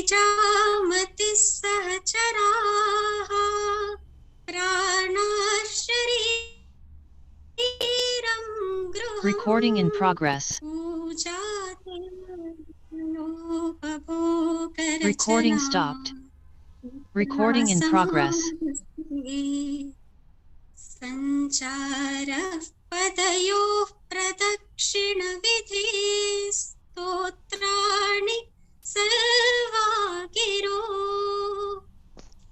गिरिजामति सहचराः प्राणाः शरीरं गृहम् Recording in progress. Recording stopped. Recording in progress. संचारः पदयोः प्रदक्षिणविधि स्तोत्राणि सर्वा गिरो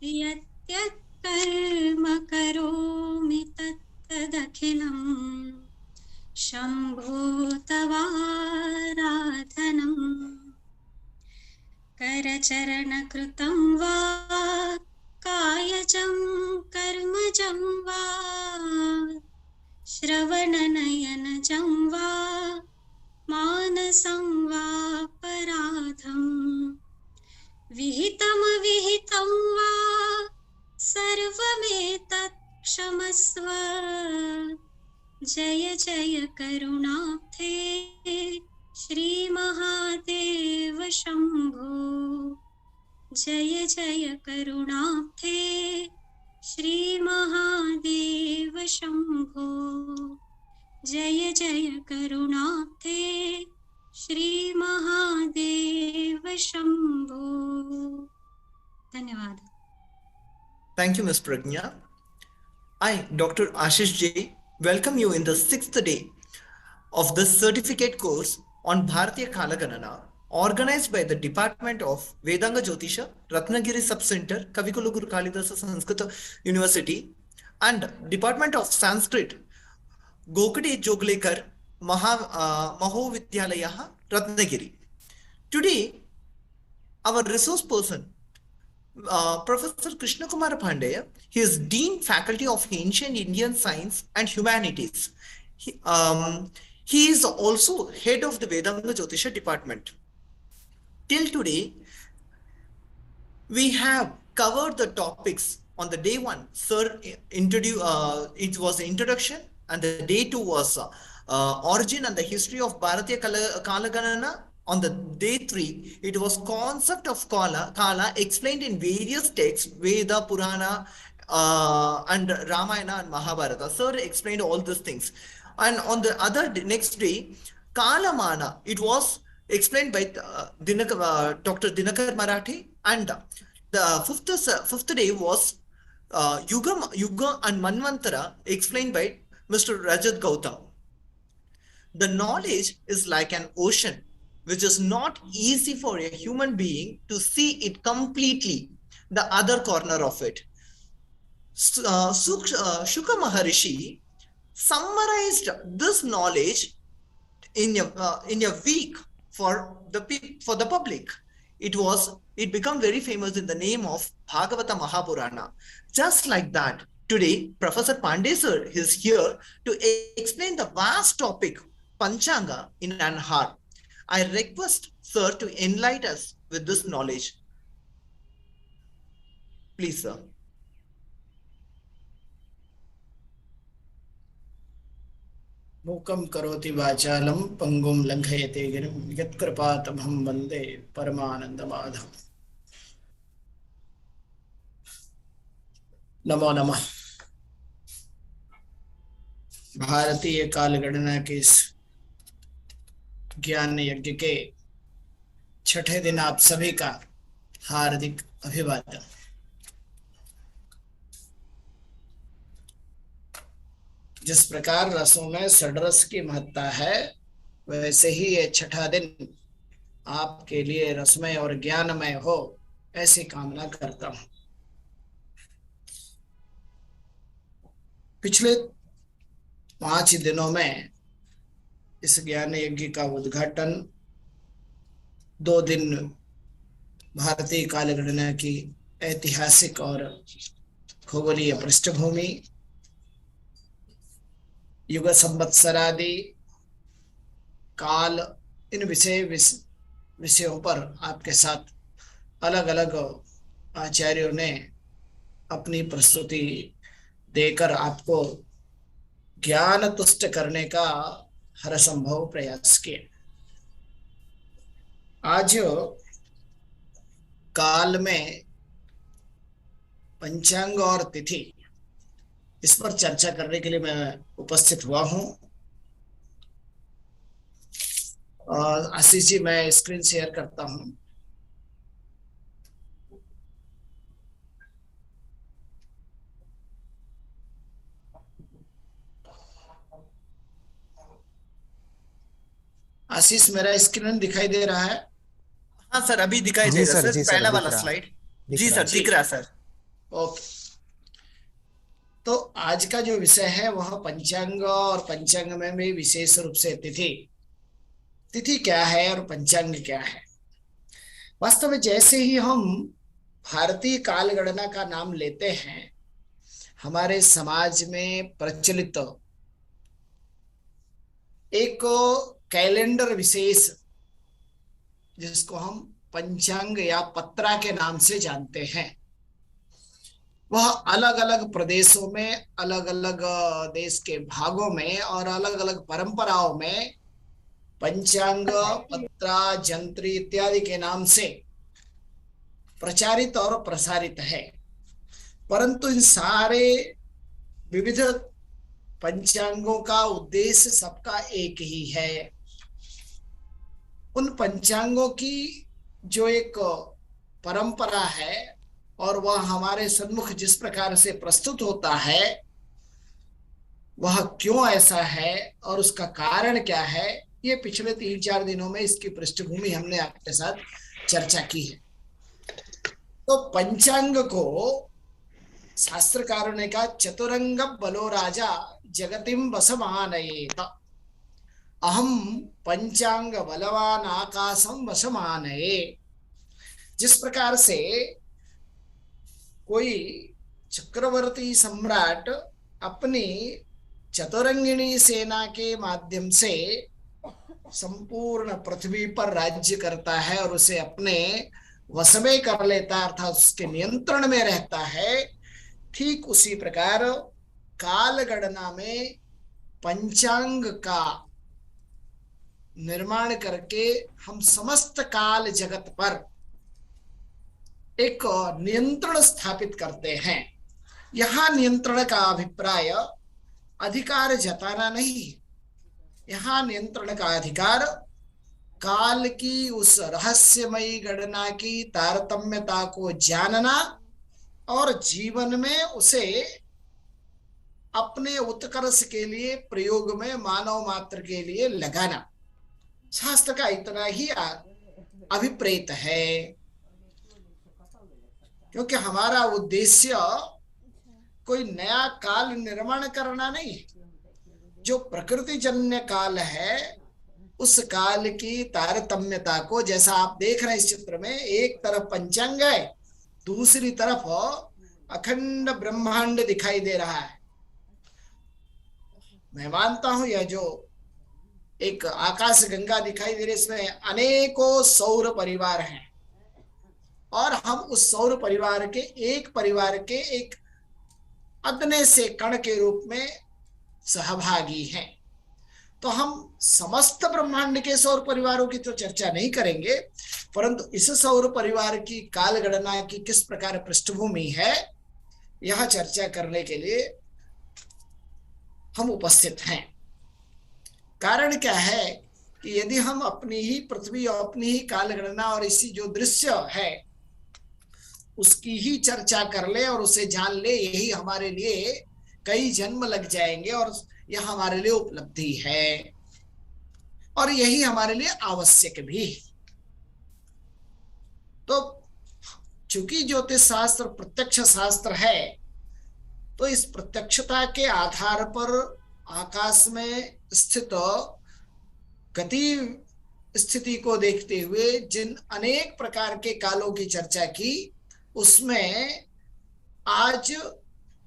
यत् कर्म करोमि तत्तदखिलम् शम्भो तवाराधनम् करचरणकृतं वा कायजं कर्मजं वा श्रवणनयनजं वा मानसं वा पराधं विहितमविहितं वा सर्वमेतत् क्षमस्व जय जय करुणाब्धे श्रीमहादेव शम्भो जय जय करुणाब्धे श्रीमहादेव शम्भो जय जय करुणाब्धे श्रीमहादेव शम्भो। धन्यवाद। Thank you, Ms. Pragya. I, Dr. Ashish J, welcome you in the 6th day of the certificate course on Bharatiya Kalaganana, organized by the Department of Vedanga Jyotisha, Ratnagiri Sub-Center, Kavikulu Guru Kalidasa Sanskrit University, and Department of Sanskrit, Gokade Joglekar Mahovidyalaya, Ratnagiri. Today, our resource person, Professor Krishna Kumar Pandey, he is Dean Faculty of Ancient Indian Science and Humanities. He is also head of the Vedanga Jyotisha department. Till today, we have covered the topics on the day one. Sir, it was the introduction, and the day two was origin and the history of Bharatiya Kalaganana. On the day 3, it was concept of Kala explained in various texts, Veda, Purana, and Ramayana and Mahabharata. Sir explained all these things. And on the next day, Kalamana, it was explained by Dr. Dinakar Marathi. And the fifth day was Yuga and Manvantara, explained by Mr. Rajat Gautam. The knowledge is like an ocean, which is not easy for a human being to see it completely, the other corner of it. Shuka Maharishi summarized this knowledge in a week for the public. It became very famous in the name of Bhagavata Mahapurana. Just like that, today Professor Pandey sir is here to explain the vast topic Panchanga in an hour. I request sir to enlighten us with this knowledge. Please, sir. मूकं करोति वाचालं पंगुं लंघयते गिरिं यत्कृपातमहं वन्दे परमानन्दमाधवम्। नमो नमः। भारतीय कालगणना के इस ज्ञान यज्ञ के छठे दिन आप सभी का हार्दिक अभिवादन। जिस प्रकार रसों में षड्रस की महत्ता है, वैसे ही ये छठा दिन आपके लिए रसमय और ज्ञानमय हो, ऐसी कामना करता हूं। पिछले 5 दिनों में इस ज्ञान यज्ञ का उद्घाटन, 2 दिन भारतीय कालगणना की ऐतिहासिक और खगोलीय पृष्ठभूमि, युग संवत्सरादि काल, इन विषयों पर आपके साथ अलग अलग आचार्यों ने अपनी प्रस्तुति देकर आपको ज्ञान तुष्ट करने का हर संभव प्रयास किए। आज काल में पंचांग और तिथि, इस पर चर्चा करने के लिए मैं उपस्थित हुआ हूं। और आशीष जी, मैं स्क्रीन शेयर करता हूं। आशीष, मेरा स्क्रीन दिखाई दे रहा है? हाँ सर, अभी दिखाई जी दे रहा सर, है जी सर, सर, पहला दिख वाला रहा, स्लाइड। दिख जी रहा। सर, दिख रहा सर। ओके, तो आज का जो विषय है वह पंचांग, और पंचांग में भी विशेष रूप से तिथि। तिथि क्या है और पंचांग क्या है? वास्तव में जैसे ही हम भारतीय काल गणना का नाम लेते हैं, हमारे समाज में प्रचलित एक कैलेंडर विशेष, जिसको हम पंचांग या पत्रा के नाम से जानते हैं, वह अलग अलग प्रदेशों में, अलग अलग देश के भागों में और अलग अलग परंपराओं में पंचांग, पत्रा, जंत्री इत्यादि के नाम से प्रचारित और प्रसारित है। परंतु इन सारे विविध पंचांगों का उद्देश्य सबका एक ही है। उन पंचांगों की जो एक परंपरा है और वह हमारे सम्मुख जिस प्रकार से प्रस्तुत होता है, वह क्यों ऐसा है और उसका कारण क्या है, ये पिछले 3-4 दिनों में इसकी पृष्ठभूमि हमने आपके साथ चर्चा की है। तो पंचांग को शास्त्रकारों ने कहा, चतुरंग बलो राजा जगतिम वसमानयेत, अहम पंचांग बलवान आकाशम वसमानये। जिस प्रकार से कोई चक्रवर्ती सम्राट अपनी चतुरंगिणी सेना के माध्यम से संपूर्ण पृथ्वी पर राज्य करता है और उसे अपने वश में कर लेता है, अर्थात उसके नियंत्रण में रहता है, ठीक उसी प्रकार काल गणना में पंचांग का निर्माण करके हम समस्त काल जगत पर एक नियंत्रण स्थापित करते हैं। यहां नियंत्रण का अभिप्राय अधिकार जताना नहीं, यहां नियंत्रण का अधिकार काल की उस रहस्यमयी गणना की तारतम्यता को जानना और जीवन में उसे अपने उत्कर्ष के लिए प्रयोग में मानव मात्र के लिए लगाना। शास्त्र का इतना ही अभिप्रेत है, क्योंकि हमारा उद्देश्य कोई नया काल निर्माण करना नहीं। जो प्रकृति जन्य काल है, उस काल की तारतम्यता को, जैसा आप देख रहे हैं इस चित्र में, एक तरफ पंचांग है, दूसरी तरफ अखंड ब्रह्मांड दिखाई दे रहा है। मैं मानता हूं यह जो एक आकाश गंगा दिखाई दे रही है, इसमें अनेकों सौर परिवार हैं और हम उस सौर परिवार के एक अदने से कण के रूप में सहभागी हैं। तो हम समस्त ब्रह्मांड के सौर परिवारों की तो चर्चा नहीं करेंगे, परंतु इस सौर परिवार की काल गणना की किस प्रकार पृष्ठभूमि है, यह चर्चा करने के लिए हम उपस्थित हैं। कारण क्या है कि यदि हम अपनी ही पृथ्वी और अपनी ही काल गणना और इसी जो दृश्य है उसकी ही चर्चा कर ले और उसे जान ले, यही हमारे लिए कई जन्म लग जाएंगे और यह हमारे लिए उपलब्धि है और यही हमारे लिए आवश्यक भी। तो चूंकि ज्योतिष शास्त्र प्रत्यक्ष शास्त्र है, तो इस प्रत्यक्षता के आधार पर आकाश में स्थित गति स्थिति को देखते हुए जिन अनेक प्रकार के कालों की चर्चा की, उसमें आज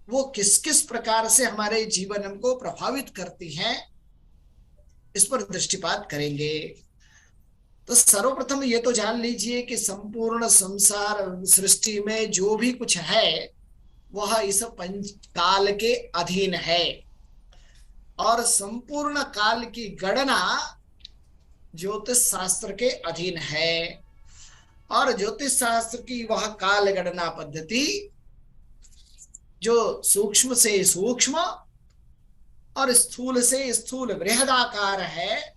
वो किस किस प्रकार से हमारे जीवन को प्रभावित करती हैं, इस पर दृष्टिपात करेंगे। तो सर्वप्रथम ये तो जान लीजिए कि संपूर्ण संसार सृष्टि में जो भी कुछ है वह इस पंच काल के अधीन है और संपूर्ण काल की गणना ज्योतिष शास्त्र के अधीन है। और ज्योतिष शास्त्र की वह काल गणना पद्धति जो सूक्ष्म से सूक्ष्म और स्थूल से स्थूल बृहदाकार है,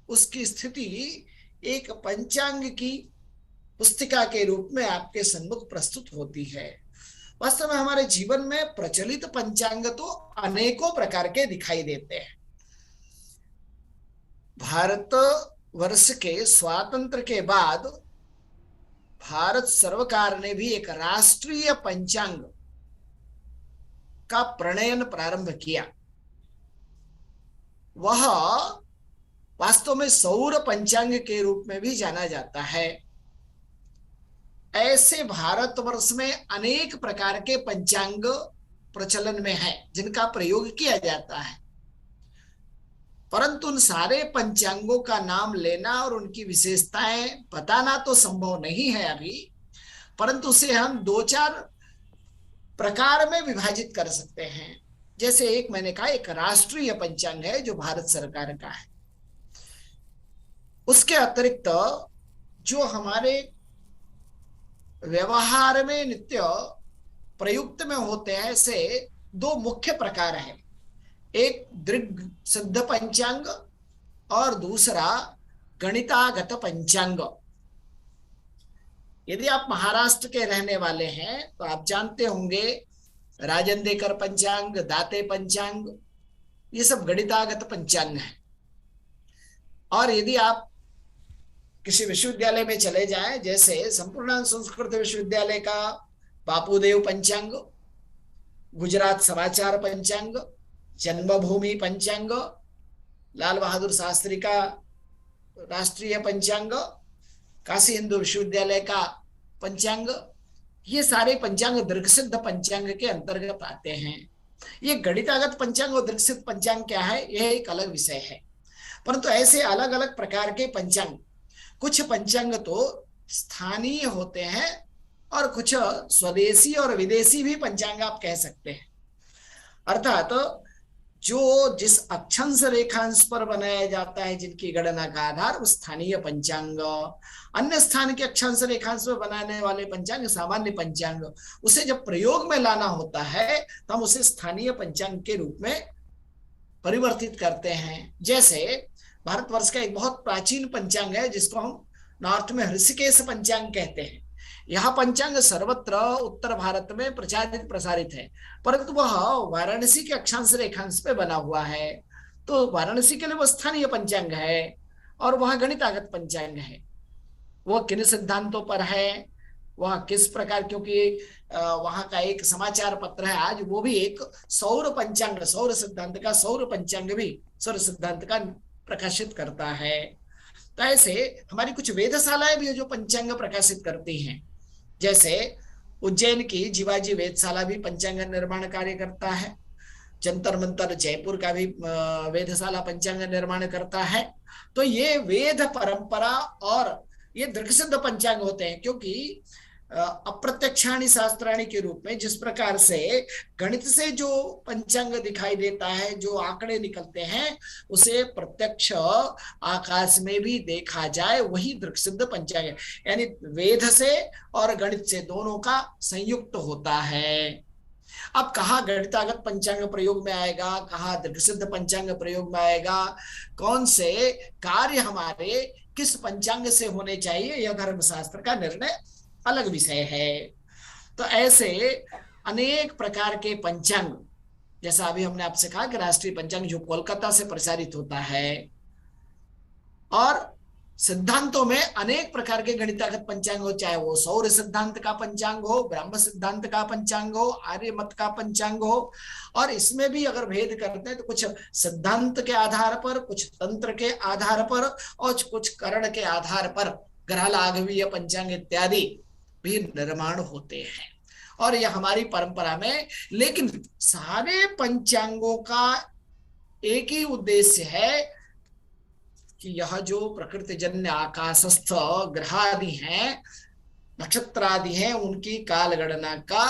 उसकी स्थिति एक पंचांग की पुस्तिका के रूप में आपके सम्मुख प्रस्तुत होती है। वास्तव में हमारे जीवन में प्रचलित पंचांग तो अनेकों प्रकार के दिखाई देते हैं। भारत वर्ष के स्वातंत्र के बाद भारत सरकार ने भी एक राष्ट्रीय पंचांग का प्रणयन प्रारंभ किया। वह वास्तव में सौर पंचांग के रूप में भी जाना जाता है। ऐसे भारतवर्ष में अनेक प्रकार के पंचांग प्रचलन में है जिनका प्रयोग किया जाता है, परंतु उन सारे पंचांगों का नाम लेना और उनकी विशेषताएं बताना तो संभव नहीं है अभी, परंतु उसे हम 2-4 प्रकार में विभाजित कर सकते हैं। जैसे एक मैंने कहा, एक राष्ट्रीय पंचांग है जो भारत सरकार का है। उसके अतिरिक्त जो हमारे व्यवहार में नित्य प्रयुक्त में होते हैं, ऐसे 2 मुख्य प्रकार हैं। एक दृग् सिद्ध पंचांग और दूसरा गणितागत पंचांग। यदि आप महाराष्ट्र के रहने वाले हैं तो आप जानते होंगे राजनदेकर पंचांग, दाते पंचांग, ये सब गणितागत पंचांग है। और यदि आप किसी विश्वविद्यालय में चले जाएं, जैसे संपूर्णानंद संस्कृत विश्वविद्यालय का बापूदेव पंचांग, गुजरात समाचार पंचांग, जन्मभूमि पंचांग, लाल बहादुर शास्त्री का राष्ट्रीय पंचांग, काशी हिंदू विश्वविद्यालय का पंचांग, ये सारे पंचांग दृक्सिद्ध पंचांग के अंतर्गत आते हैं। ये गणितागत पंचांग और दृक्सिद्ध पंचांग क्या है, यह एक अलग विषय है। परंतु ऐसे अलग अलग प्रकार के पंचांग, कुछ पंचांग तो स्थानीय होते हैं और कुछ स्वदेशी और विदेशी भी पंचांग आप कह सकते हैं। अर्थात जो जिस अक्षांश रेखांश पर बनाया जाता है, जिनकी गणना का आधार वो स्थानीय पंचांग, अन्य स्थान के अक्षांश रेखांश पर बनाने वाले पंचांग सामान्य पंचांग। उसे जब प्रयोग में लाना होता है तो हम उसे स्थानीय पंचांग के रूप में परिवर्तित करते हैं। जैसे भारतवर्ष का एक बहुत प्राचीन पंचांग है जिसको हम नॉर्थ में ऋषिकेश पंचांग कहते हैं। यह पंचांग सर्वत्र उत्तर भारत में प्रचारित प्रसारित है, परंतु वह वाराणसी के अक्षांश रेखांश पे बना हुआ है, तो वाराणसी के लिए वो स्थानीय पंचांग है। और वह गणितागत पंचांग है। वह किन सिद्धांतों पर है, वह किस प्रकार, क्योंकि वहां का एक समाचार पत्र है आज, वो भी एक सौर पंचांग, सौर सिद्धांत का सौर पंचांग भी सौर सिद्धांत का प्रकाशित करता है। तो ऐसे हमारी कुछ वेधशालाएं भी है जो पंचांग प्रकाशित करती हैं। जैसे उज्जैन की जीवाजी वेधशाला भी पंचांग निर्माण कार्य करता है। जंतर मंतर जयपुर का भी वेधशाला पंचांग निर्माण करता है। तो ये वेद परंपरा और ये दृक्सिद्ध पंचांग होते हैं, क्योंकि अप्रत्यक्षाणि शास्त्राणि के रूप में जिस प्रकार से गणित से जो पंचांग दिखाई देता है, जो आंकड़े निकलते हैं, उसे प्रत्यक्ष आकाश में भी देखा जाए, वही दृक्सिद्ध पंचांग है। यानी वेद से और गणित से दोनों का संयुक्त होता है। अब कहाँ गणितागत पंचांग प्रयोग में आएगा, कहाँ दृक्सिद्ध पंचांग प्रयोग में आएगा, कौन से कार्य हमारे किस पंचांग से होने चाहिए, यह धर्मशास्त्र का निर्णय अलग विषय है। तो ऐसे अनेक प्रकार के पंचांग, जैसा अभी हमने आपसे कहा कि राष्ट्रीय पंचांग जो कोलकाता से प्रसारित होता है, और सिद्धांतों में अनेक प्रकार के गणितागत पंचांग हो, चाहे वो सौर सिद्धांत का पंचांग हो, ब्रह्म सिद्धांत का पंचांग हो, आर्यमत का पंचांग हो। और इसमें भी अगर भेद करते हैं तो कुछ सिद्धांत के आधार पर, कुछ तंत्र के आधार पर और कुछ करण के आधार पर ग्रहलाघवीय पंचांग इत्यादि भी निर्माण होते हैं। और यह हमारी परंपरा में, लेकिन सारे पंचांगों का एक ही उद्देश्य है कि यह जो प्रकृति जन्य आकाशस्थ ग्रह आदि हैं, नक्षत्र आदि हैं, उनकी काल गणना का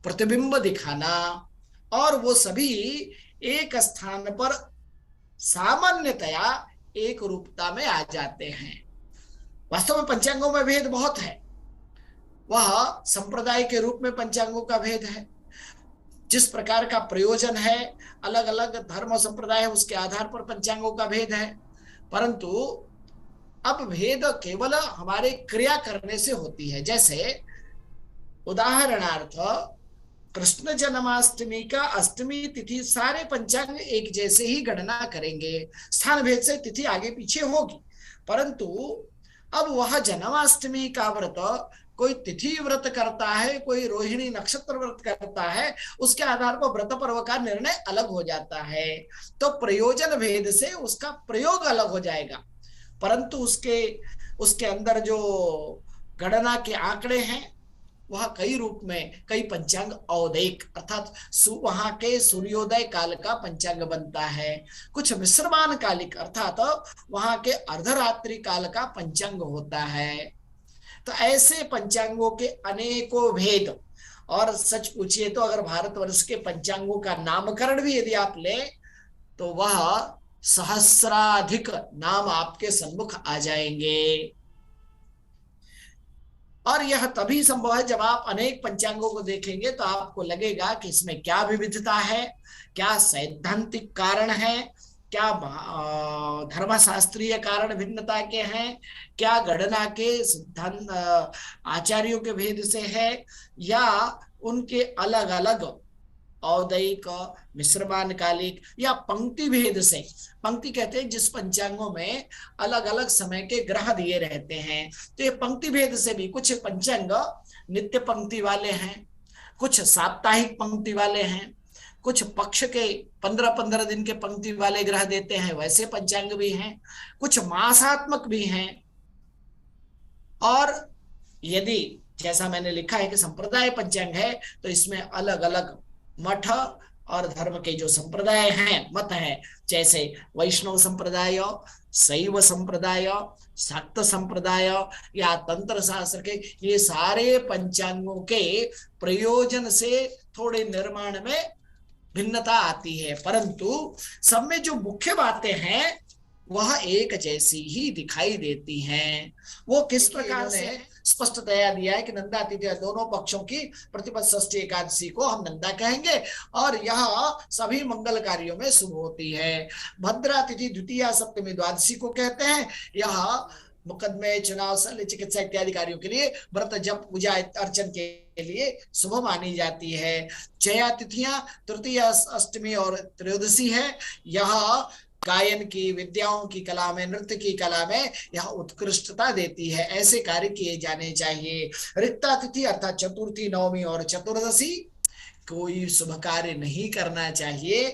प्रतिबिंब दिखाना, और वो सभी एक स्थान पर सामान्यतया एक रूपता में आ जाते हैं। वास्तव में पंचांगों में भेद बहुत है, वह संप्रदाय के रूप में पंचांगों का भेद है, जिस प्रकार का प्रयोजन है, अलग अलग धर्म और संप्रदाय है, उसके आधार पर पंचांगों का भेद है। परंतु अब भेद केवल हमारे क्रिया करने से होती है। जैसे उदाहरणार्थ कृष्ण जन्माष्टमी का अष्टमी तिथि सारे पंचांग एक जैसे ही गणना करेंगे, स्थान भेद से तिथि आगे पीछे होगी, परंतु अब वह जन्माष्टमी का व्रत कोई तिथि व्रत करता है, कोई रोहिणी नक्षत्र व्रत करता है, उसके आधार पर व्रत पर्व का निर्णय अलग हो जाता है। तो प्रयोजन भेद से उसका प्रयोग अलग हो जाएगा, परंतु उसके अंदर जो गणना के आंकड़े हैं वह कई रूप में, कई पंचांग औदैक अर्थात वहां के सूर्योदय काल का पंचांग बनता है, कुछ मिश्रमान कालिक अर्थात वहां के अर्धरात्रि काल का पंचांग होता है। तो ऐसे पंचांगों के अनेकों भेद, और सच पूछिए तो अगर भारतवर्ष के पंचांगों का नामकरण भी यदि आप ले तो वह सहस्राधिक नाम आपके सम्मुख आ जाएंगे। और यह तभी संभव है जब आप अनेक पंचांगों को देखेंगे तो आपको लगेगा कि इसमें क्या विविधता है, क्या सैद्धांतिक कारण है, क्या धर्मशास्त्रीय कारण भिन्नता के हैं, क्या गणना के सिद्धांत आचार्यों के भेद से है, या उनके अलग अलग औदैक मिश्रमान कालिक या पंक्ति भेद से। पंक्ति कहते हैं जिस पंचांगों में अलग अलग समय के ग्रह दिए रहते हैं, तो ये पंक्ति भेद से भी कुछ पंचांग नित्य पंक्ति वाले हैं, कुछ साप्ताहिक पंक्ति वाले हैं, कुछ पक्ष के 15-15 दिन के पंक्ति वाले ग्रह देते हैं, वैसे पंचांग भी हैं, कुछ मासात्मक भी हैं। और यदि जैसा मैंने लिखा है कि संप्रदाय पंचांग है तो इसमें अलग अलग मठ और धर्म के जो संप्रदाय हैं, मत हैं, जैसे वैष्णव संप्रदाय, शैव संप्रदाय, शाक्त संप्रदाय या तंत्र शास्त्र के, ये सारे पंचांगों के प्रयोजन से थोड़े निर्माण में भिन्नता आती है, परंतु सब में जो मुख्य बातें हैं वह एक जैसी ही दिखाई देती हैं। वो किस प्रकार से स्पष्टतया दिया है कि नंदा तिथि दोनों पक्षों की प्रतिपद षष्ठी एकादशी को हम नंदा कहेंगे और यह सभी मंगल कार्यों में शुभ होती है। भद्रा तिथि द्वितीया सप्तमी द्वादशी को कहते हैं, यह मुकदमे, चुनाव, शल्य चिकित्सा इत्यादि कार्यों के लिए, व्रत जप पूजा अर्चन के लिए शुभ मानी जाती है। जया तिथियां तृतीय, अष्टमी और त्रयोदशी है, यह गायन की, विद्याओं की कला में, नृत्य की कला में यह उत्कृष्टता देती है, ऐसे कार्य किए जाने चाहिए। रिक्ता तिथि अर्थात चतुर्थी, नवमी और चतुर्दशी कोई शुभ कार्य नहीं करना चाहिए।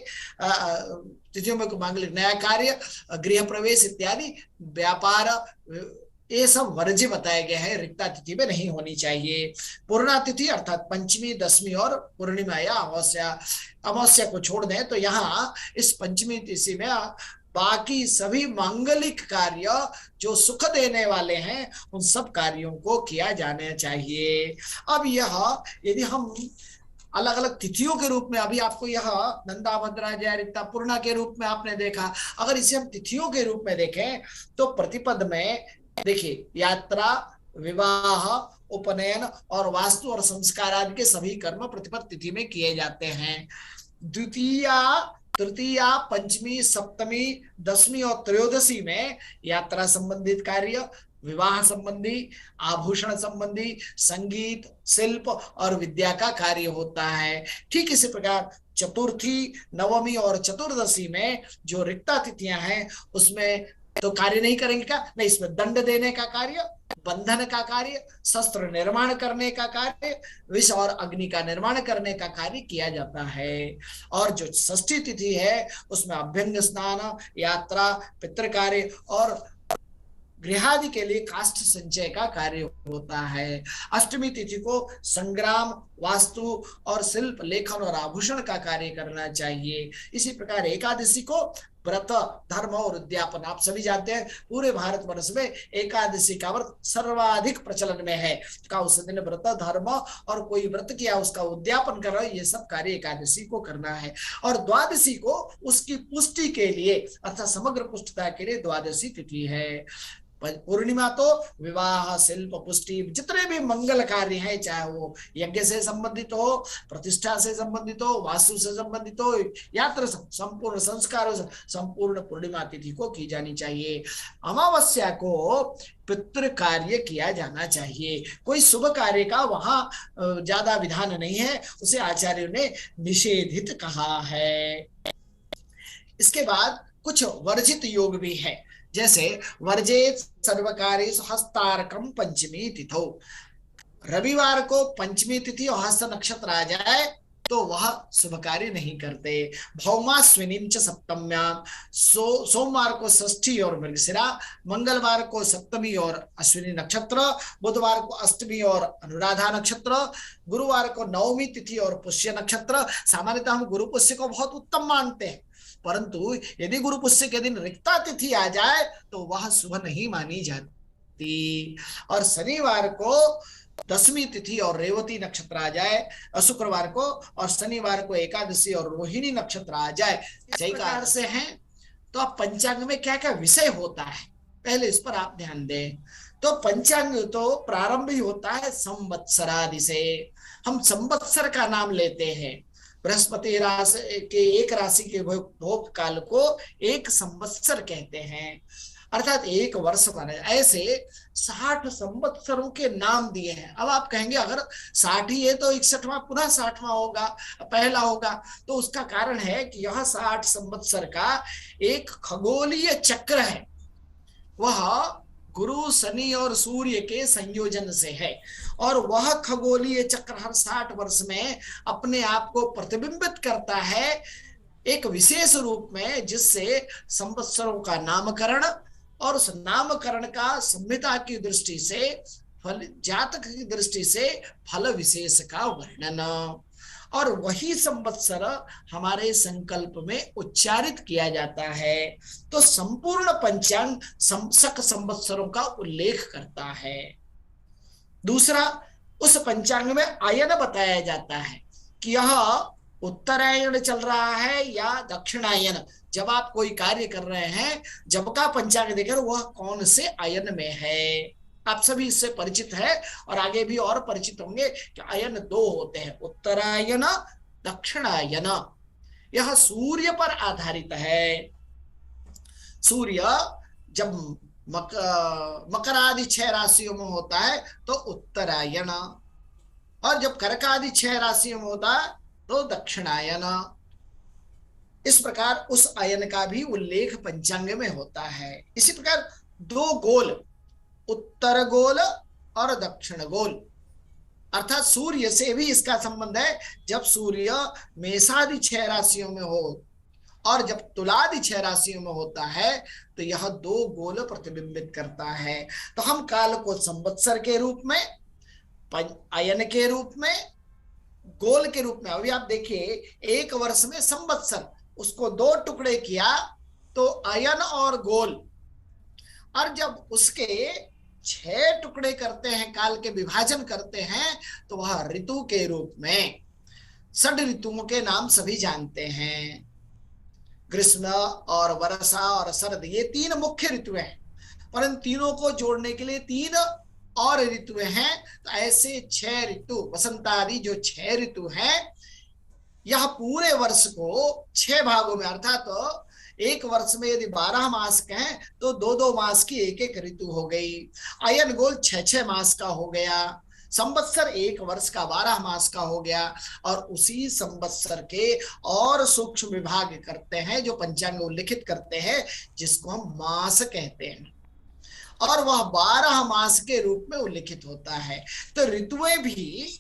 तिथियों में मांगलिक नया कार्य, गृह प्रवेश इत्यादि व्यापार, ये सब वर्ज्य बताया गया है, रिक्ता तिथि में नहीं होनी चाहिए। पूर्णा तिथि अर्थात पंचमी, दसवीं और पूर्णिमा या अमावस्या को छोड़ दें तो यहाँ इस पंचमी तिथि में बाकी सभी मांगलिक कार्य जो सुख देने वाले हैं उन सब कार्यों को किया जाना चाहिए। अब यह यदि हम अलग अलग तिथियों के रूप में, अभी आपको यह नंदा, भद्रा, जया, रिक्ता, पूर्णा के रूप में आपने देखा, अगर इसे हम तिथियों के रूप में देखें तो प्रतिपद में देखिए यात्रा, विवाह, उपनयन और वास्तु और संस्कार आदि के सभी कर्म प्रतिपद तिथि में किए जाते हैं। द्वितीया, तृतीया, पंचमी, सप्तमी, दसवीं और त्रयोदशी में यात्रा संबंधित कार्य, विवाह संबंधी, आभूषण संबंधी, संगीत, शिल्प और विद्या का कार्य होता है। ठीक इसी प्रकार चतुर्थी, नवमी और चतुर्दशी में जो रिक्ता तिथियां हैं उसमें तो कार्य नहीं करेंगे क्या? नहीं, इसमें दंड देने का कार्य, बंधन का कार्य, शस्त्र निर्माण करने का कार्य, विष और अग्नि का निर्माण करने का कार्य किया जाता है। और जो षष्ठी तिथि है उसमें अभ्यंग स्नान, यात्रा, पितृ कार्य और गृहादि के लिए काष्ठ संचय का कार्य होता है। अष्टमी तिथि को संग्राम, वास्तु और शिल्प, लेखन और आभूषण का कार्य करना चाहिए। इसी प्रकार एकादशी को व्रत, धर्म और उद्यापन, आप सभी जानते हैं पूरे भारतवर्ष में एकादशी का व्रत सर्वाधिक प्रचलन में है। का उस दिन व्रत, धर्म और कोई व्रत किया उसका उद्यापन कर रहा है, ये सब कार्य एकादशी को करना है। और द्वादशी को उसकी पुष्टि के लिए अर्थात समग्र पुष्टता के लिए द्वादशी तिथि है। पूर्णिमा तो विवाह, शिल्प, पुष्टि, जितने भी मंगल कार्य हैं, चाहे वो यज्ञ से संबंधित हो, प्रतिष्ठा से संबंधित हो, वास्तु से संबंधित हो, यात्रा संपूर्ण संस्कारों से संपूर्ण पूर्णिमा तिथि को की जानी चाहिए। अमावस्या को पितृ कार्य किया जाना चाहिए। कोई शुभ कार्य का वहां ज्यादा विधान नहीं है, उसे आचार्यों ने निषेधित कहा है। इसके बाद कुछ वर्जित योग भी है, जैसे वर्जेत सर्वकारेषु हस्तारकम पंचमी तिथौ। रविवार को पंचमी तिथि और हस्त नक्षत्र आ जाए तो वह शुभ कार्य नहीं करते। भौमास्विनीम च सप्तम्याम, सोमवार को षष्ठी और मृगशिरा, मंगलवार को सप्तमी और अश्विनी नक्षत्र, बुधवार को अष्टमी और अनुराधा नक्षत्र, गुरुवार को नवमी तिथि और पुष्य नक्षत्र। सामान्यतः हम गुरु पुष्य को बहुत उत्तम मानते हैं, परंतु यदि गुरु पुष्य के दिन रिक्ता तिथि आ जाए तो वह शुभ नहीं मानी जाती। और शनिवार को दसवीं तिथि और रेवती नक्षत्र आ जाए, शुक्रवार को और शनिवार को एकादशी और रोहिणी नक्षत्र आ जाए, इस प्रकार से हैं। तो अब पंचांग में क्या क्या विषय होता है, पहले इस पर आप ध्यान दें। तो पंचांग तो प्रारंभ ही होता है संवत्सरादि से। हम संवत्सर का नाम लेते हैं। बृहस्पति राशि के एक राशि के भोग काल को एक संवत्सर कहते हैं, अर्थात एक वर्ष माना। ऐसे 60 संवत्सरों के नाम दिए हैं। अब आप कहेंगे अगर 60 ही है तो 61वां पुनः 60वां होगा, पहला होगा। तो उसका कारण है कि यह 60 संवत्सर का एक खगोलीय चक्र है, वह गुरु, शनि और सूर्य के संयोजन से है। और वह खगोलीय चक्र हर 60 वर्ष में अपने आप को प्रतिबिंबित करता है एक विशेष रूप में, जिससे संवत्सरों का नामकरण और उस नामकरण का संहिता की दृष्टि से, फल जातक की दृष्टि से फल विशेष का वर्णन, और वही संवत्सर हमारे संकल्प में उच्चारित किया जाता है। तो संपूर्ण पंचांग शक संवत्सरों का उल्लेख करता है। दूसरा, उस पंचांग में आयन बताया जाता है कि यह उत्तरायण चल रहा है या दक्षिणायन। जब आप कोई कार्य कर रहे हैं, जब का पंचांग देखकर वह कौन से आयन में है। आप सभी इससे परिचित है और आगे भी और परिचित होंगे कि आयन 2 होते हैं, उत्तरायण, दक्षिणायन। यह सूर्य पर आधारित है। सूर्य जब मकर आदि 6 राशियों में होता है तो उत्तरायण, और जब कर्क आदि 6 राशियों में होता है तो दक्षिणायन। इस प्रकार उस आयन का भी उल्लेख पंचांग में होता है। इसी प्रकार 2 गोल, उत्तर गोल और दक्षिण गोल, अर्थात सूर्य से भी इसका संबंध है। जब सूर्य मेषादि 6 राशियों में हो और जब तुलादि 6 राशियों में होता है तो यह 2 गोल प्रतिबिंबित करता है। तो हम काल को संवत्सर के रूप में, आयन के रूप में, गोल के रूप में। अभी आप देखिए, एक वर्ष में संवत्सर, उसको 2 टुकड़े किया तो आयन और गोल, और जब उसके 6 टुकड़े करते हैं, काल के विभाजन करते हैं, तो वह ऋतु के रूप में। 6 ऋतुओं के नाम सभी जानते हैं, ग्रीष्म और वर्षा और शरद, ये 3 मुख्य ऋतु हैं, पर इन तीनों को जोड़ने के लिए 3 और ऋतु हैं। तो ऐसे 6 ऋतु, वसंत आदि जो 6 ऋतु हैं, यह पूरे वर्ष को 6 भागों में, अर्थात एक वर्ष में यदि 12 मास कहें तो 2-2 मास की एक ऋतु हो गई। आयन गोल 6-6 मास का हो गया। संवत्सर एक वर्ष का 12 मास का हो गया। और उसी संवत्सर के और सूक्ष्म विभाग करते हैं जो पंचांग उल्लिखित करते हैं, जिसको हम मास कहते हैं, और वह 12 मास के रूप में उल्लिखित होता है। तो ऋतुएं भी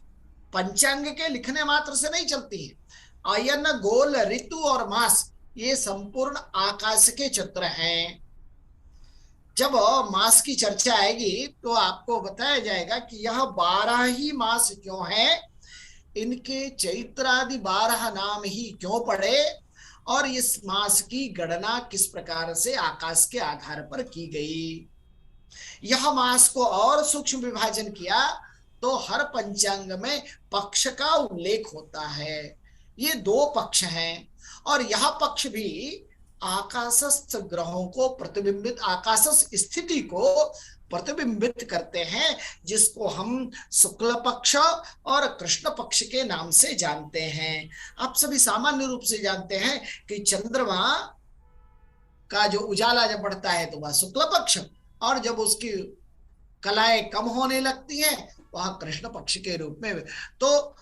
पंचांग के लिखने मात्र से नहीं चलती है। आयन, गोल, ऋतु और मास, ये संपूर्ण आकाश के चित्र हैं। जब मास की चर्चा आएगी तो आपको बताया जाएगा कि यह 12 ही मास क्यों हैं, इनके चैत्र आदि 12 नाम ही क्यों पड़े, और इस मास की गणना किस प्रकार से आकाश के आधार पर की गई। यह मास को और सूक्ष्म विभाजन किया तो हर पंचांग में पक्ष का उल्लेख होता है। ये 2 पक्ष हैं, और यह पक्ष भी आकाशस्थ ग्रहों को प्रतिबिंबित, आकाशस्थ स्थिति को प्रतिबिंबित करते हैं, जिसको हम शुक्ल पक्ष और कृष्ण पक्ष के नाम से जानते हैं। आप सभी सामान्य रूप से जानते हैं कि चंद्रमा का जो उजाला जब बढ़ता है तो वह शुक्ल पक्ष, और जब उसकी कलाएं कम होने लगती हैं वह कृष्ण पक्ष के रूप में। तो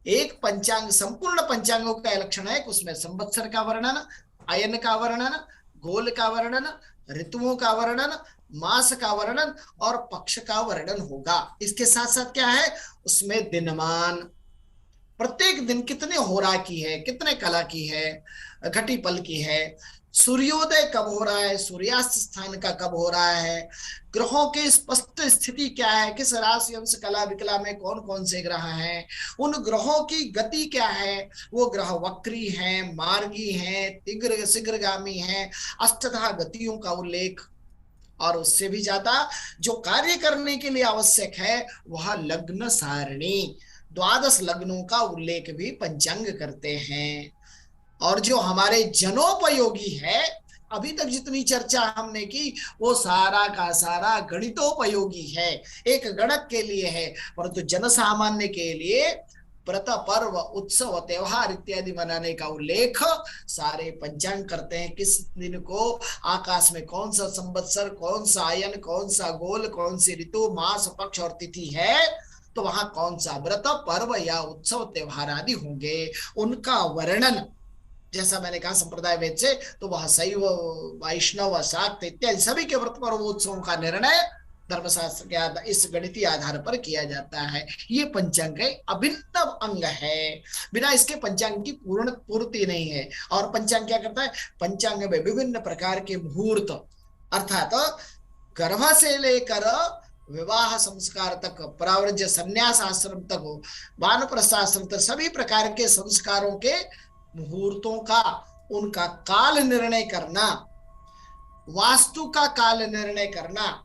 एक पंचांग, संपूर्ण पंचांगों का लक्षण है कि उसमें संवत्सर का वर्णन, अयन का वर्णन, गोल का वर्णन, ऋतुओं का वर्णन, मास का वर्णन और पक्ष का वर्णन होगा। इसके साथ साथ क्या है, उसमें दिनमान, प्रत्येक दिन कितने होरा की है, कितने कला की है, घटी पल की है, सूर्योदय कब हो रहा है, सूर्यास्त स्थान का कब हो रहा है, ग्रहों की स्पष्ट स्थिति क्या है, किस राशि अंश कला विकला में कौन कौन से ग्रह हैं, उन ग्रहों की गति क्या है, वो ग्रह वक्री हैं, मार्गी हैं, तीव्र शीघ्रगामी हैं, अष्टधा गतियों का उल्लेख, और उससे भी ज्यादा जो कार्य करने के लिए आवश्यक है वह लग्न सारणी, 12 लग्नों का उल्लेख भी पंचांग करते हैं। और जो हमारे जनोपयोगी है, अभी तक जितनी चर्चा हमने की वो सारा का सारा गणितोपयोगी है, एक गणक के लिए है, परंतु जन सामान्य के लिए व्रत, पर्व, उत्सव, त्योहार इत्यादि मनाने का उल्लेख सारे पंचांग करते हैं। किस दिन को आकाश में कौन सा संवत्सर, कौन सा आयन, कौन सा गोल, कौन सी ऋतु, मास, पक्ष और तिथि है, तो वहां कौन सा व्रत, पर्व या उत्सव, त्योहार आदि होंगे, उनका वर्णन, जैसा मैंने कहा संप्रदाय वेद से, तो वह शैव, वैष्णव, शाक्त इत्यादि सभी के व्रत पर्व उत्सवों का निर्णय धर्मशास्त्र के इस गणितीय आधार पर किया जाता है। ये पंचांग अभिन्न अंग है, बिना इसके पंचांग की पूर्ति नहीं है। और पंचांग क्या करता है, पंचांग में विभिन्न प्रकार के मुहूर्त, अर्थात गर्भ से लेकर विवाह संस्कार तक, पराव्रज्य संन्यास आश्रम तक, वानप्रस्थाश्रम तक सभी प्रकार के संस्कारों के मुहूर्तों का, उनका काल निर्णय करना, वास्तु का काल निर्णय करना।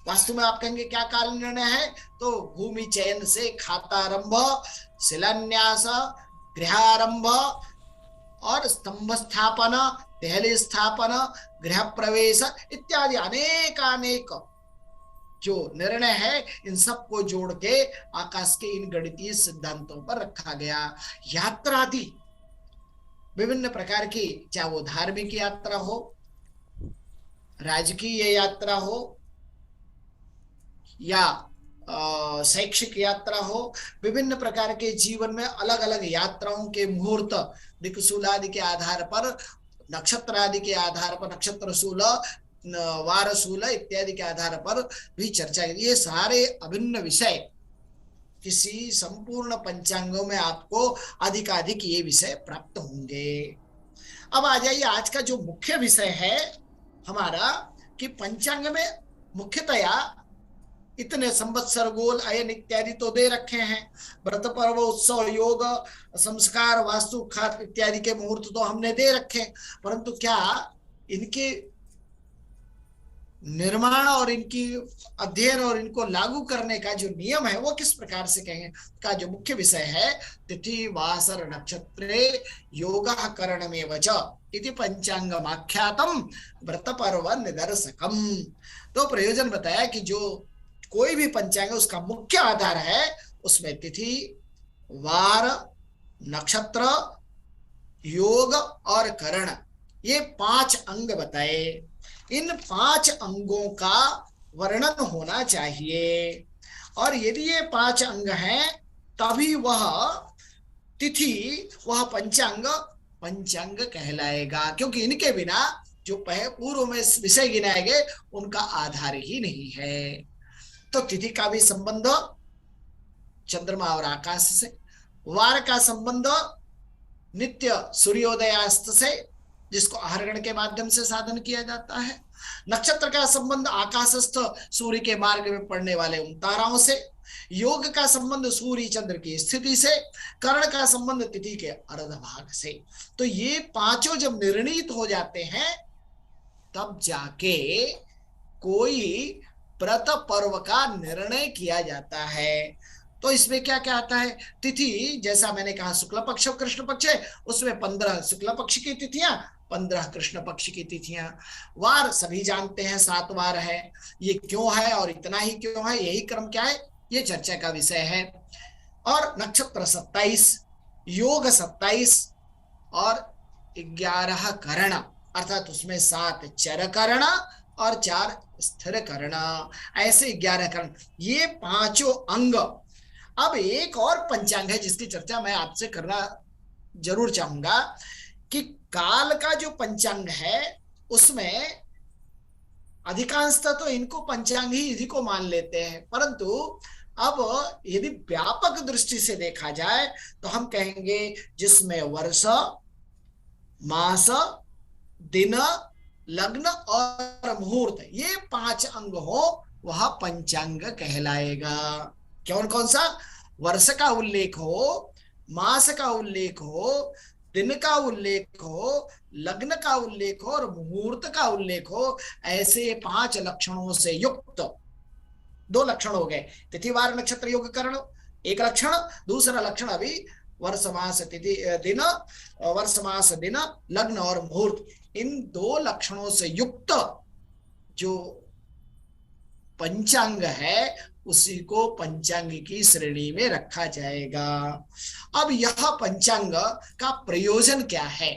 वास्तु में आप कहेंगे क्या काल निर्णय है, तो भूमि चयन से खातारंभ, शिलान्यास, गृहारंभ और स्तंभ स्थापना, देहली स्थापना, गृह प्रवेश इत्यादि अनेक जो निर्णय है, इन सब को जोड़ के आकाश के इन गणितीय सिद्धांतों पर रखा गया। यात्रा आदि विभिन्न प्रकार की, चाहे वो धार्मिक यात्रा हो, राजकीय यात्रा हो या शैक्षिक यात्रा हो, विभिन्न प्रकार के जीवन में अलग अलग यात्राओं के मुहूर्त दिक्सूल आदि के आधार पर, नक्षत्र आदि के आधार पर, नक्षत्र शूल, वार शूल इत्यादि के आधार पर भी चर्चा की। ये सारे अभिन्न विषय किसी संपूर्ण पंचांगों में आपको अधिकाधिक ये विषय प्राप्त होंगे। अब आ जाइए आज का जो मुख्य विषय है हमारा, कि पंचांग में मुख्यतया इतने संवत्सर, गोल, अयन इत्यादि तो दे रखे हैं, व्रत, पर्व, उत्सव, योग, संस्कार, वास्तु, खात इत्यादि के मुहूर्त तो हमने दे रखे, परंतु क्या इनके निर्माण और इनकी अध्ययन और इनको लागू करने का जो नियम है वो किस प्रकार से कहेंगे, का जो मुख्य विषय है, तिथि वासर नक्षत्रे योगः करणमेव च इति पंचांगमाख्यातम व्रत पर्व निदर्शकम। तो प्रयोजन बताया कि जो कोई भी पंचांग उसका मुख्य आधार है, उसमें तिथि, वार, नक्षत्र, योग और करण, ये 5 अंग बताए। इन 5 अंगों का वर्णन होना चाहिए, और यदि ये 5 अंग हैं तभी वह तिथि, वह पंचांग कहलाएगा, क्योंकि इनके बिना जो पूर्व में विषय गिनाए गए उनका आधार ही नहीं है। तो तिथि का भी संबंध चंद्रमा और आकाश से, वार का संबंध नित्य सूर्योदयास्त से, जिसको आहरण के माध्यम से साधन किया जाता है। नक्षत्र का संबंध आकाशस्थ सूर्य के मार्ग में पड़ने वाले उन ताराओं से। योग का संबंध सूर्य चंद्र की स्थिति से। कर्ण का संबंध तिथि के अर्ध भाग से। तो ये 5 जब निर्णीत हो जाते हैं तब जाके कोई व्रत पर्व का निर्णय किया जाता है। तो इसमें क्या क्या आता है? तिथि, जैसा मैंने कहा शुक्ल पक्ष और कृष्ण पक्ष है, उसमें 15 शुक्ल पक्ष की तिथियां, 15 कृष्ण पक्ष की तिथियां। वार सभी जानते हैं 7 वार है। ये क्यों है और इतना ही क्यों है, यही क्रम क्या है, ये चर्चा का विषय है। और नक्षत्र 27, योग 27 और 11 कर्ण, अर्थात उसमें 7 चर कर्ण और 4 स्थिर कर्ण, ऐसे 11 कर्ण, ये 5 अंग। अब एक और पंचांग है जिसकी चर्चा मैं आपसे करना जरूर चाहूंगा कि काल का जो पंचांग है उसमें अधिकांशतः तो इनको पंचांग ही इसी को मान लेते हैं, परंतु अब यदि व्यापक दृष्टि से देखा जाए तो हम कहेंगे जिसमें वर्ष, मास, दिन, लग्न और मुहूर्त, ये 5 अंग हो, वह पंचांग कहलाएगा। कौन कौन सा? वर्ष का उल्लेख हो, मास का उल्लेख हो, दिन का उल्लेख हो, लग्न का उल्लेख हो और मुहूर्त का उल्लेख हो, ऐसे 5 लक्षणों से युक्त 2 लक्षण हो गए, तिथिवार नक्षत्र योग कर्ण एक लक्षण, दूसरा लक्षण अभी वर्ष मास तिथि दिन, वर्ष मास दिन, लग्न और मुहूर्त, इन 2 लक्षणों से युक्त जो पंचांग है उसी को पंचांग की श्रेणी में रखा जाएगा। अब यह पंचांग का प्रयोजन क्या है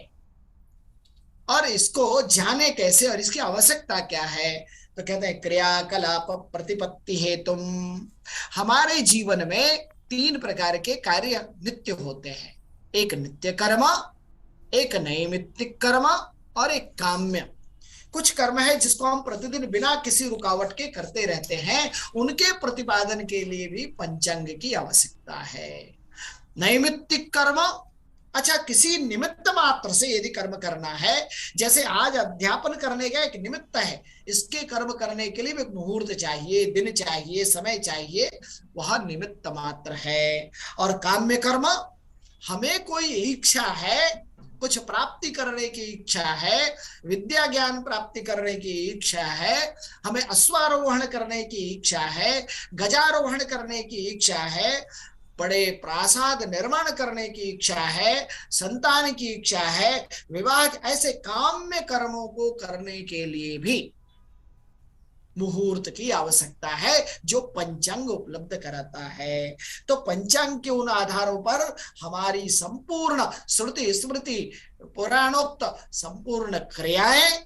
और इसको जाने कैसे और इसकी आवश्यकता क्या है? तो कहते हैं क्रियाकलाप प्रतिपत्ति हेतु। हमारे जीवन में 3 प्रकार के कार्य नित्य होते हैं, एक नित्य कर्म, एक नैमित्तिक कर्म और एक काम्य। कुछ कर्म है जिसको हम प्रतिदिन बिना किसी रुकावट के करते रहते हैं, उनके प्रतिपादन के लिए भी पंचांग की आवश्यकता है। नैमित्तिक कर्म, अच्छा किसी निमित्त मात्र से यदि कर्म करना है, जैसे आज अध्यापन करने का एक निमित्त है, इसके कर्म करने के लिए एक मुहूर्त चाहिए, दिन चाहिए, समय चाहिए, वह निमित्त मात्र है। और काम्य कर्म, हमें कोई इच्छा है, कुछ प्राप्ति करने की इच्छा है, विद्या ज्ञान प्राप्ति करने की इच्छा है, हमें अश्वारोहण करने की इच्छा है, गजारोहण करने की इच्छा है, बड़े प्रासाद निर्माण करने की इच्छा है, संतान की इच्छा है, विवाह, ऐसे काम्य कर्मों को करने के लिए भी मुहूर्त की आवश्यकता है जो पंचांग उपलब्ध कराता है। तो पंचांग के उन आधारों पर हमारी संपूर्ण श्रुति स्मृति पुराणोक्त संपूर्ण क्रियाएं,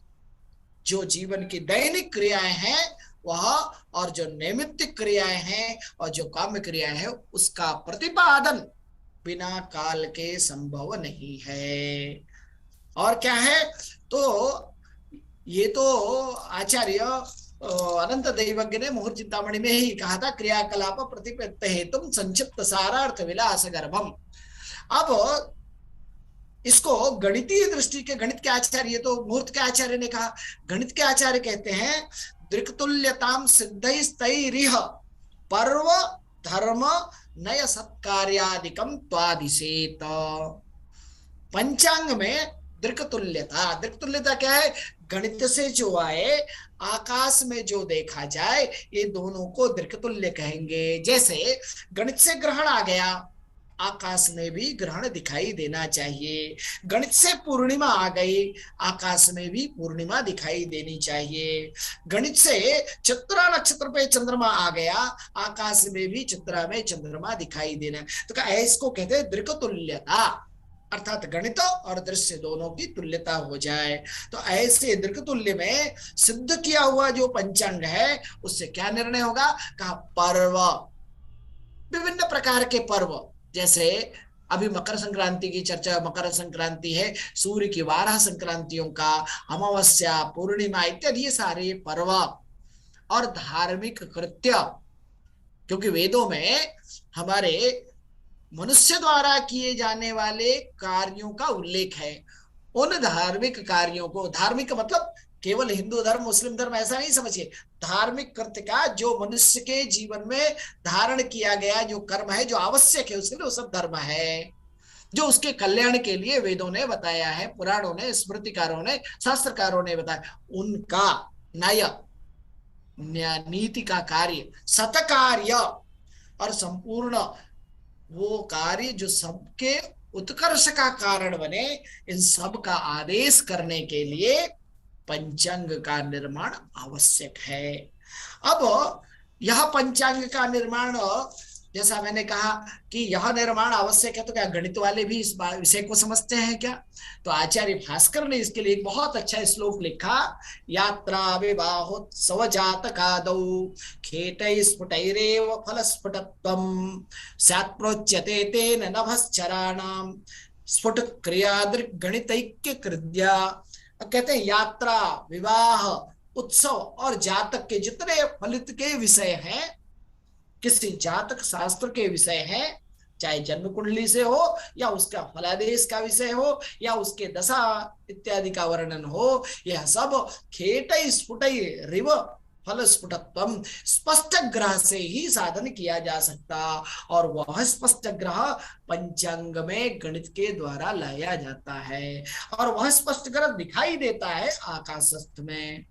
जो जीवन की दैनिक क्रियाएं हैं वह, और जो नैमित्तिक क्रियाएं हैं और जो काम्य क्रियाएं हैं, उसका प्रतिपादन बिना काल के संभव नहीं है। और क्या है? तो ये तो आचार्य अनंत दैवज्ञ ने मुहूर्त चिंतामणि में ही कहा था, क्रियाकलाप प्रतिपत्ति हेतु संक्षिप्त सारार्थ विलास गर्भम। अब इसको गणितीय दृष्टि के, गणित के आचार्य, ये तो मुहूर्त के आचार्य ने कहा, गणित के आचार्य कहते हैं दृक्तुल्यताम सिद्धैस्तैरिह पर्व धर्म नय सत्कार्यादिकम त्वादिशेत। पंचांग में दृक्तुल्यता, दृक्तुल्यता क्या है? गणित से जो आए, आकाश में जो देखा जाए, ये दोनों को दृक्तुल्य कहेंगे। जैसे गणित से ग्रहण आ गया, आकाश में भी ग्रहण दिखाई देना चाहिए। गणित से पूर्णिमा आ गई, आकाश में भी पूर्णिमा दिखाई देनी चाहिए। गणित से चित्रा नक्षत्र पे चंद्रमा आ गया, आकाश में भी चित्रा में चंद्रमा दिखाई देना। तो इसको कहते हैं दृक्तुल्यता, अर्थात गणित और दृश्य दोनों की तुल्यता हो जाए। तो ऐसे दृक्तुल्य में सिद्ध किया हुआ जो पंचांग है, उससे क्या निर्णय होगा? कहा पर्व, विभिन्न प्रकार के पर्व, जैसे अभी मकर संक्रांति की चर्चा, मकर संक्रांति है, सूर्य की 12 संक्रांतियों का, अमावस्या, पूर्णिमा इत्यादि ये सारे पर्व। और धार्मिक कृत्य, क्योंकि वेदों में हमारे मनुष्य द्वारा किए जाने वाले कार्यों का उल्लेख है। उन धार्मिक कार्यों को, धार्मिक मतलब केवल हिंदू धर्म मुस्लिम धर्म ऐसा नहीं समझिए, धार्मिक कृत्य का जो मनुष्य के जीवन में धारण किया गया जो कर्म है, जो आवश्यक है उसके लिए, वो सब धर्म है, जो उसके कल्याण के लिए वेदों ने बताया है, पुराणों ने, स्मृतिकारों ने, शास्त्रकारों ने बताया, उनका न्याय, नीति का कार्य, सतकार्य, और संपूर्ण वो कार्य जो सबके उत्कर्ष का कारण बने, इन सब का आदेश करने के लिए पंचांग का निर्माण आवश्यक है। अब यह पंचांग का निर्माण, जैसा मैंने कहा कि यह निर्माण आवश्यक है, तो क्या गणित वाले भी इस विषय को समझते हैं क्या? तो आचार्य भास्कर ने इसके लिए एक बहुत अच्छा श्लोक लिखा। यात्रा विवाहोत्सव जातकादौ खेटै स्फुटैरेव फलस्फुटत्वं स्यात् प्रोच्यते तेन नभश्चराणां स्फुट क्रियादृक् गणितैक्य कृद्या। कहते हैं यात्रा, विवाह, उत्सव और जातक के जितने फलित के विषय हैं, किसी जातक शास्त्र के विषय हैं, चाहे जन्म कुंडली से हो या उसका फलादेश का विषय हो या उसके दशा इत्यादि का वर्णन हो, यह सब खेटै स्फुटै रिव फल स्फुटत्वम, स्पष्ट ग्रह से ही साधन किया जा सकता, और वह स्पष्ट ग्रह पंचांग में गणित के द्वारा लाया जाता है, और वह स्पष्ट ग्रह दिखाई देता है आकाशस्थ में।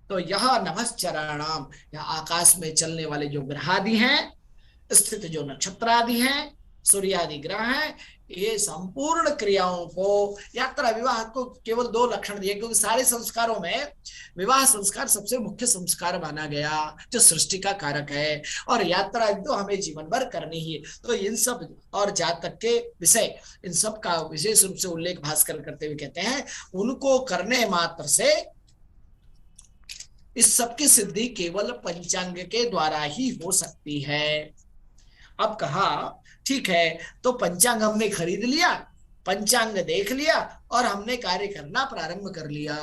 तो यह नभश्चराणाम, यह आकाश में चलने वाले जो ग्रहादि हैं, स्थित जो नक्षत्र आदि हैं, सूर्य आदि ग्रह हैं, ये संपूर्ण क्रियाओं को, यात्रा विवाह को केवल 2 लक्षण दिए, क्योंकि सारे संस्कारों में विवाह संस्कार सबसे मुख्य संस्कार माना गया, जो सृष्टि का कारक है, और यात्रा तो हमें जीवन भर करनी ही है। तो इन सब और जातक के विषय, इन सब का विशेष रूप से उल्लेख भास्कर करते हुए कहते हैं, उनको करने मात्र से इस सब की सिद्धि केवल पंचांग के द्वारा ही हो सकती है। अब कहा ठीक है, तो पंचांग हमने खरीद लिया, पंचांग देख लिया और हमने कार्य करना प्रारंभ कर लिया।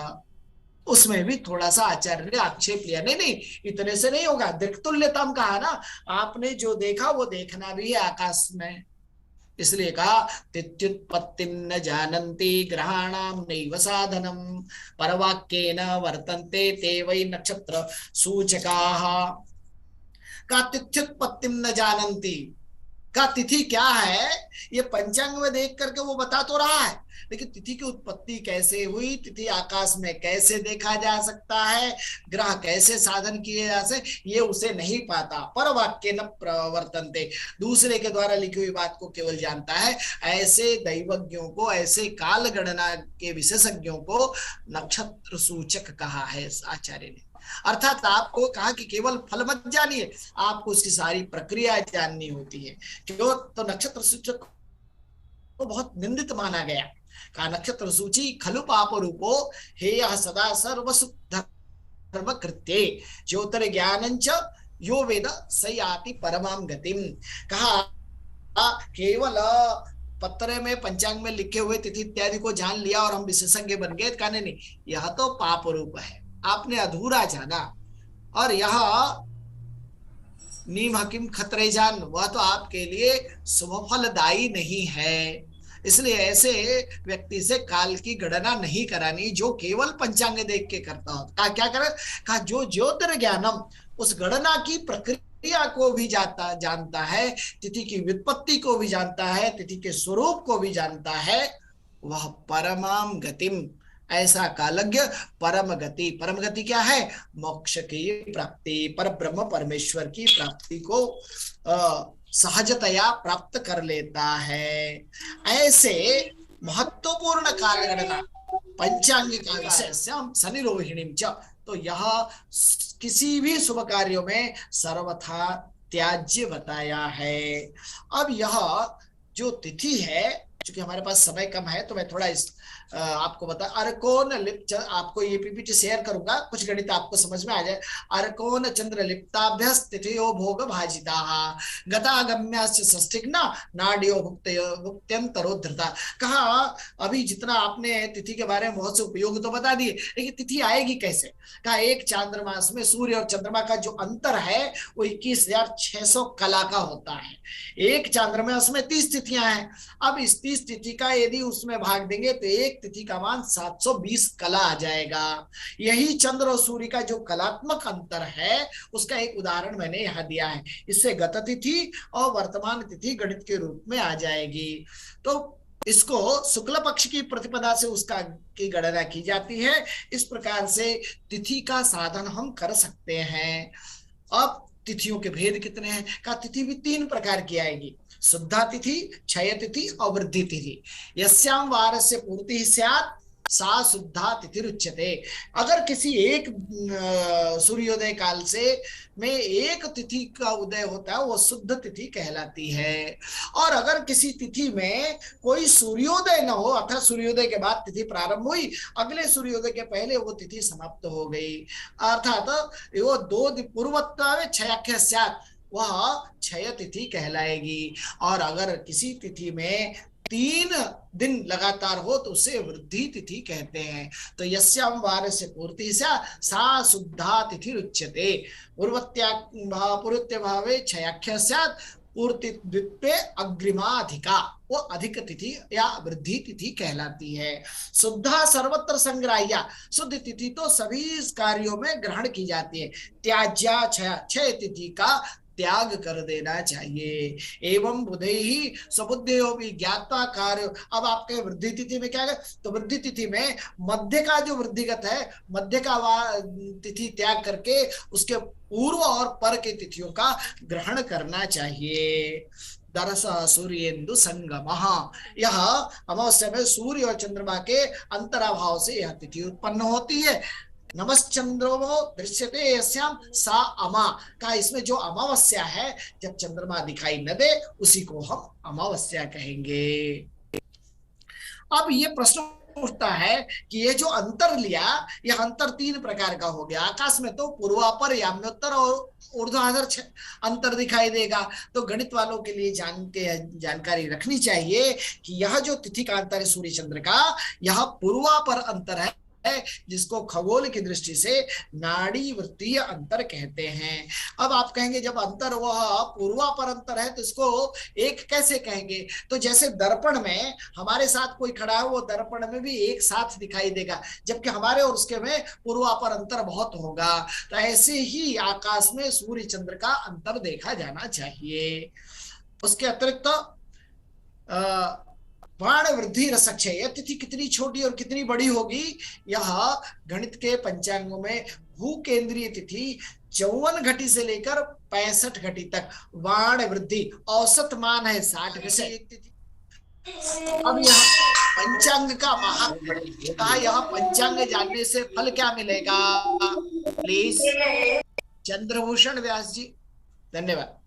उसमें भी थोड़ा सा आचार्य ने आक्षेप लिया, नहीं नहीं इतने से नहीं होगा, दृक्तुल्यताम कहा ना, आपने जो देखा वो देखना भी है आकाश में। इसलिए कहा तिथ्युत्पत्तिं न जानन्ति ग्रहाणां नैव साधनम परवाक्येन वर्तन्ते ते वै नक्षत्र सूचकाः। का तिथ्युत्पत्तिं न जानन्ति, का तिथि क्या है ये पंचांग में देख करके वो बता तो रहा है, लेकिन तिथि की उत्पत्ति कैसे हुई, तिथि आकाश में कैसे देखा जा सकता है, ग्रह कैसे साधन किए जा सकते, ये उसे नहीं पाता। पर वाक्य न प्रवर्तन्ते, दूसरे के द्वारा लिखी हुई बात को केवल जानता है। ऐसे दैवज्ञों को, ऐसे काल गणना के विशेषज्ञों को नक्षत्र सूचक कहा है आचार्य ने। अर्थात आपको कहा कि केवल फल मत जानिए, आपको उसकी सारी प्रक्रिया जाननी होती है। क्यों? तो नक्षत्र सूचक को बहुत निंदित माना गया। का नक्षत्र सूची खलु पाप रूपो हेय सदा सर्वसु धर्म कृत्ये ज्योतिर ज्ञानंच यो वेद स याति परमाम गतिम। कहा केवल पत्र में पंचांग में लिखे हुए तिथि इत्यादि को जान लिया और हम विशेषज्ञ बन गए, कहने नहीं, यह तो पाप रूप है, आपने अधूरा जाना। और यह नीम हकीम खतरे जान, वह तो आपके लिए शुभ फलदायी नहीं है। इसलिए ऐसे व्यक्ति से काल की गणना नहीं करानी जो केवल पंचांग देख के करता हो। कहा क्या करे? कहा जो ज्योतिर ज्ञानम, उस गणना की प्रक्रिया को भी जानता है, तिथि की व्युत्पत्ति को भी जानता है, तिथि के स्वरूप को भी जानता है, वह परमाम गतिम, ऐसा कालज्ञ परम गति। परम गति क्या है? मोक्ष की प्राप्ति, पर ब्रह्म परमेश्वर की प्राप्ति को सहजतया प्राप्त कर लेता है। ऐसे महत्वपूर्ण कालगणना पंचांग का विषय शनिरोहिणी च, तो यह किसी भी शुभ कार्यों में सर्वथा त्याज्य बताया है। अब यह जो तिथि है, क्योंकि हमारे पास समय कम है तो मैं थोड़ा आपको बता, अर्कोन लिप्त, आपको ये पीपीटी शेयर करूंगा, कुछ गणित आपको समझ में आ जाए। अर्कोन चंद्र लिप्ताभ्यस तिथियो भोग भाजिता गतागम्याश्च षष्ठिग्ना नाड्यो भुक्त्यंतरो धृता। कहा अभी जितना आपने तिथि के बारे में बहुत से उपयोग तो बता दिए, लेकिन तिथि आएगी कैसे? कहा एक चांद्रमास में सूर्य और चंद्रमा का जो अंतर है वो 21,600 कला का होता है। एक चांद्रमास में 30 तिथियां हैं। अब इस 30 तिथि का यदि उसमें भाग देंगे तो एक तिथि का मान 720 कला आ जाएगा। यही चंद्र और सूर्य का जो कलात्मक अंतर है उसका एक उदाहरण मैंने यहां दिया है। इससे गत तिथि और वर्तमान तिथि गणित के रूप में आ जाएगी। तो इसको शुक्ल पक्ष की प्रतिपदा से उसका की गणना की जाती है। इस प्रकार से तिथि का साधन हम कर सकते हैं। अब तिथियों के भेद कितने हैं? कहा तिथि भी 3 प्रकार की आएगी, शुद्धा तिथि, क्षय तिथि और वृद्धि तिथि। यस्याम वारस्य पूर्ति स्यात् सा शुद्धा तिथि उच्यते। अगर किसी एक सूर्योदय काल से में एक तिथि का उदय होता है वो शुद्ध तिथि कहलाती है। और अगर किसी तिथि में कोई सूर्योदय न हो, अर्थात सूर्योदय के बाद तिथि प्रारंभ हुई, अगले सूर्योदय के पहले वो तिथि समाप्त हो गई, अर्थात वो 2 पूर्वत्व में क्षयाख्य स्यात्, वह क्षय तिथि कहलाएगी। और अगर किसी तिथि में 3 दिन लगातार हो तो उसे वृद्धि तिथि कहते हैं। तो यस्याम वारस्य पूर्ति सा शुद्धा तिथि उच्यते। पूर्वत्य भावे क्षयाख्य स्यात् पूर्ति द्वित्वे अग्रिमाधिका, वो अधिक तिथि या वृद्धि तिथि कहलाती है। शुद्धा सर्वत्र संग्राह्या, शुद्ध तिथि तो सभी कार्यों में ग्रहण की जाती है। त्याज्या क्षय तिथि का त्याग कर देना चाहिए। एवं बुद्धि ही स्वबुद्धयो भी ज्ञात्वा कार्य। अब आपके वृद्धि तिथि में क्या है? तो वृद्धि तिथि में मध्य का जो वृद्धिगत है, मध्य का तिथि त्याग करके उसके पूर्व और पर के तिथियों का ग्रहण करना चाहिए। दरस सूर्येन्दु संगम, यह अमावस्या में सूर्य और चंद्रमा के अंतराभाव से यह तिथि उत्पन्न होती है। नमश्चंद्रो दृश्यते यस्याम सा अमा, का इसमें जो अमावस्या है, जब चंद्रमा दिखाई न दे उसी को हम अमावस्या कहेंगे। अब ये प्रश्न उठता है कि ये जो अंतर लिया, यह अंतर 3 प्रकार का हो गया। आकाश में तो पूर्वापर, याम्योत्तर और ऊर्ध्वाधर अंतर दिखाई देगा। तो गणित वालों के लिए जानकारी रखनी चाहिए कि यह जो तिथि का अंतर है सूर्य चंद्र का, यह पूर्वापर अंतर है, जिसको खगोल की दृष्टि से नाड़ी वृत्तीय अंतर कहते हैं। अब आप कहेंगे जब अंतर वह पूर्वापर अंतर है तो इसको एक कैसे कहेंगे? तो जैसे दर्पण में हमारे साथ कोई खड़ा है, वो दर्पण में भी एक साथ दिखाई देगा, जबकि हमारे और उसके में पूर्वापर अंतर बहुत होगा। तो ऐसे ही आकाश में सूर्य चंद्र का अंतर देखा जाना चाहिए। उसके अतिरिक्त बाण वृद्धि रसक्षय, तिथि कितनी छोटी और कितनी बड़ी होगी, यह गणित के पंचांगों में भू केंद्रीय तिथि 54 घटी से लेकर 65 घटी तक बाण वृद्धि औसत मान है 60 वैसे एक तिथि। अब यहाँ पंचांग का महात्म्य, यह पंचांग जानने से फल क्या मिलेगा? प्लीज चंद्रभूषण व्यास जी, धन्यवाद।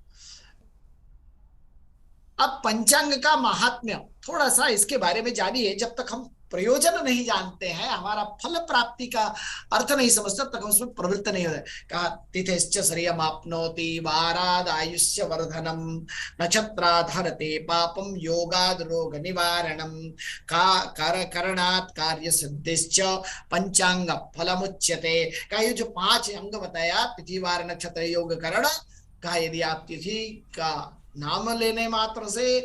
अब पंचांग का महात्म्य थोड़ा सा इसके बारे में जानिए। जब तक हम प्रयोजन नहीं जानते हैं, हमारा फल प्राप्ति का अर्थ नहीं समझते, तब तक हम उसमें प्रवृत्त नहीं होते। कहा तिथिश्च श्रियम् आप्नोति वाराद आयुष्य वर्धनम नक्षत्राधरते पापम योगाद रोग निवारणम करणात् कार्य सिद्धिश्च पंचांग फलमुच्यते। कहा ये जो 5 अंग बताया, तिथि वार नक्षत्र योग करण, कहा यदि आप तिथि का नाम लेने मात्र से,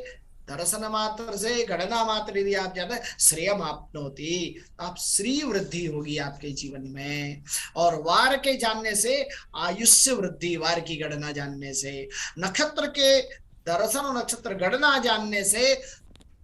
दर्शन मात्र से, गणना मात्र यदि आप जानते हैं, श्रेयम आपनोति, आप श्री वृद्धि होगी आपके जीवन में। और वार के जानने से आयुष्य वृद्धि, वार की गणना जानने से, नक्षत्र के दर्शन और नक्षत्र गणना जानने से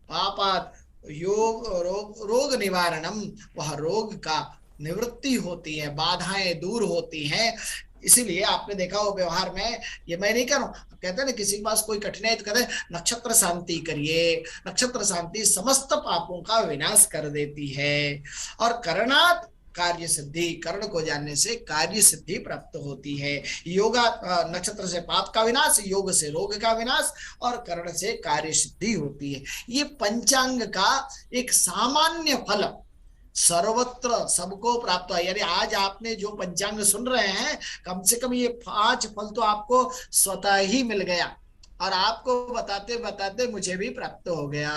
पापात रोग निवारणम, वह रोग का निवृत्ति होती है, बाधाएं दूर होती हैं। इसीलिए आपने देखा हो व्यवहार में, ये मैं नहीं कर रहा हूं, कहते हैं ना किसी के पास कोई कठिनाई तो कहते हैं नक्षत्र शांति करिए। नक्षत्र शांति समस्त पापों का विनाश कर देती है। और करणात् कार्य सिद्धि, कर्ण को जानने से कार्य सिद्धि प्राप्त होती है। योगा नक्षत्र से पाप का विनाश, योग से रोग का विनाश, और कर्ण से कार्य सिद्धि होती है। ये पंचांग का एक सामान्य फल सर्वत्र सबको प्राप्त है। यानी आज आपने जो पंचांग सुन रहे हैं, कम से कम ये 5 फल तो आपको स्वतः ही मिल गया, और आपको बताते बताते मुझे भी प्राप्त हो गया।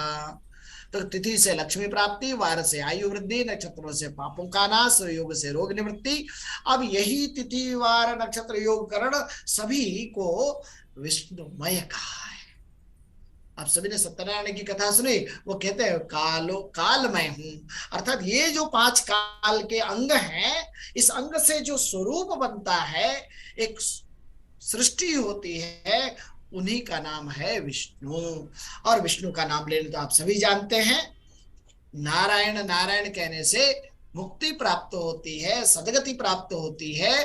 तो तिथि से लक्ष्मी प्राप्ति, वार से आयु वृद्धि, नक्षत्रों से पापों का नाश, योग से रोग निवृत्ति। अब यही तिथि वार नक्षत्र योग करण सभी को विष्णुमय कहा है। आप सभी ने सत्यनारायण की कथा सुनी, वो कहते हैं काल मैं हूं, अर्थात ये जो 5 काल के अंग हैं, इस अंग से जो स्वरूप बनता है, एक सृष्टि होती है, उन्हीं का नाम है विष्णु। और विष्णु का नाम लेने तो आप सभी जानते हैं, नारायण नारायण कहने से मुक्ति प्राप्त होती है, सदगति प्राप्त होती है।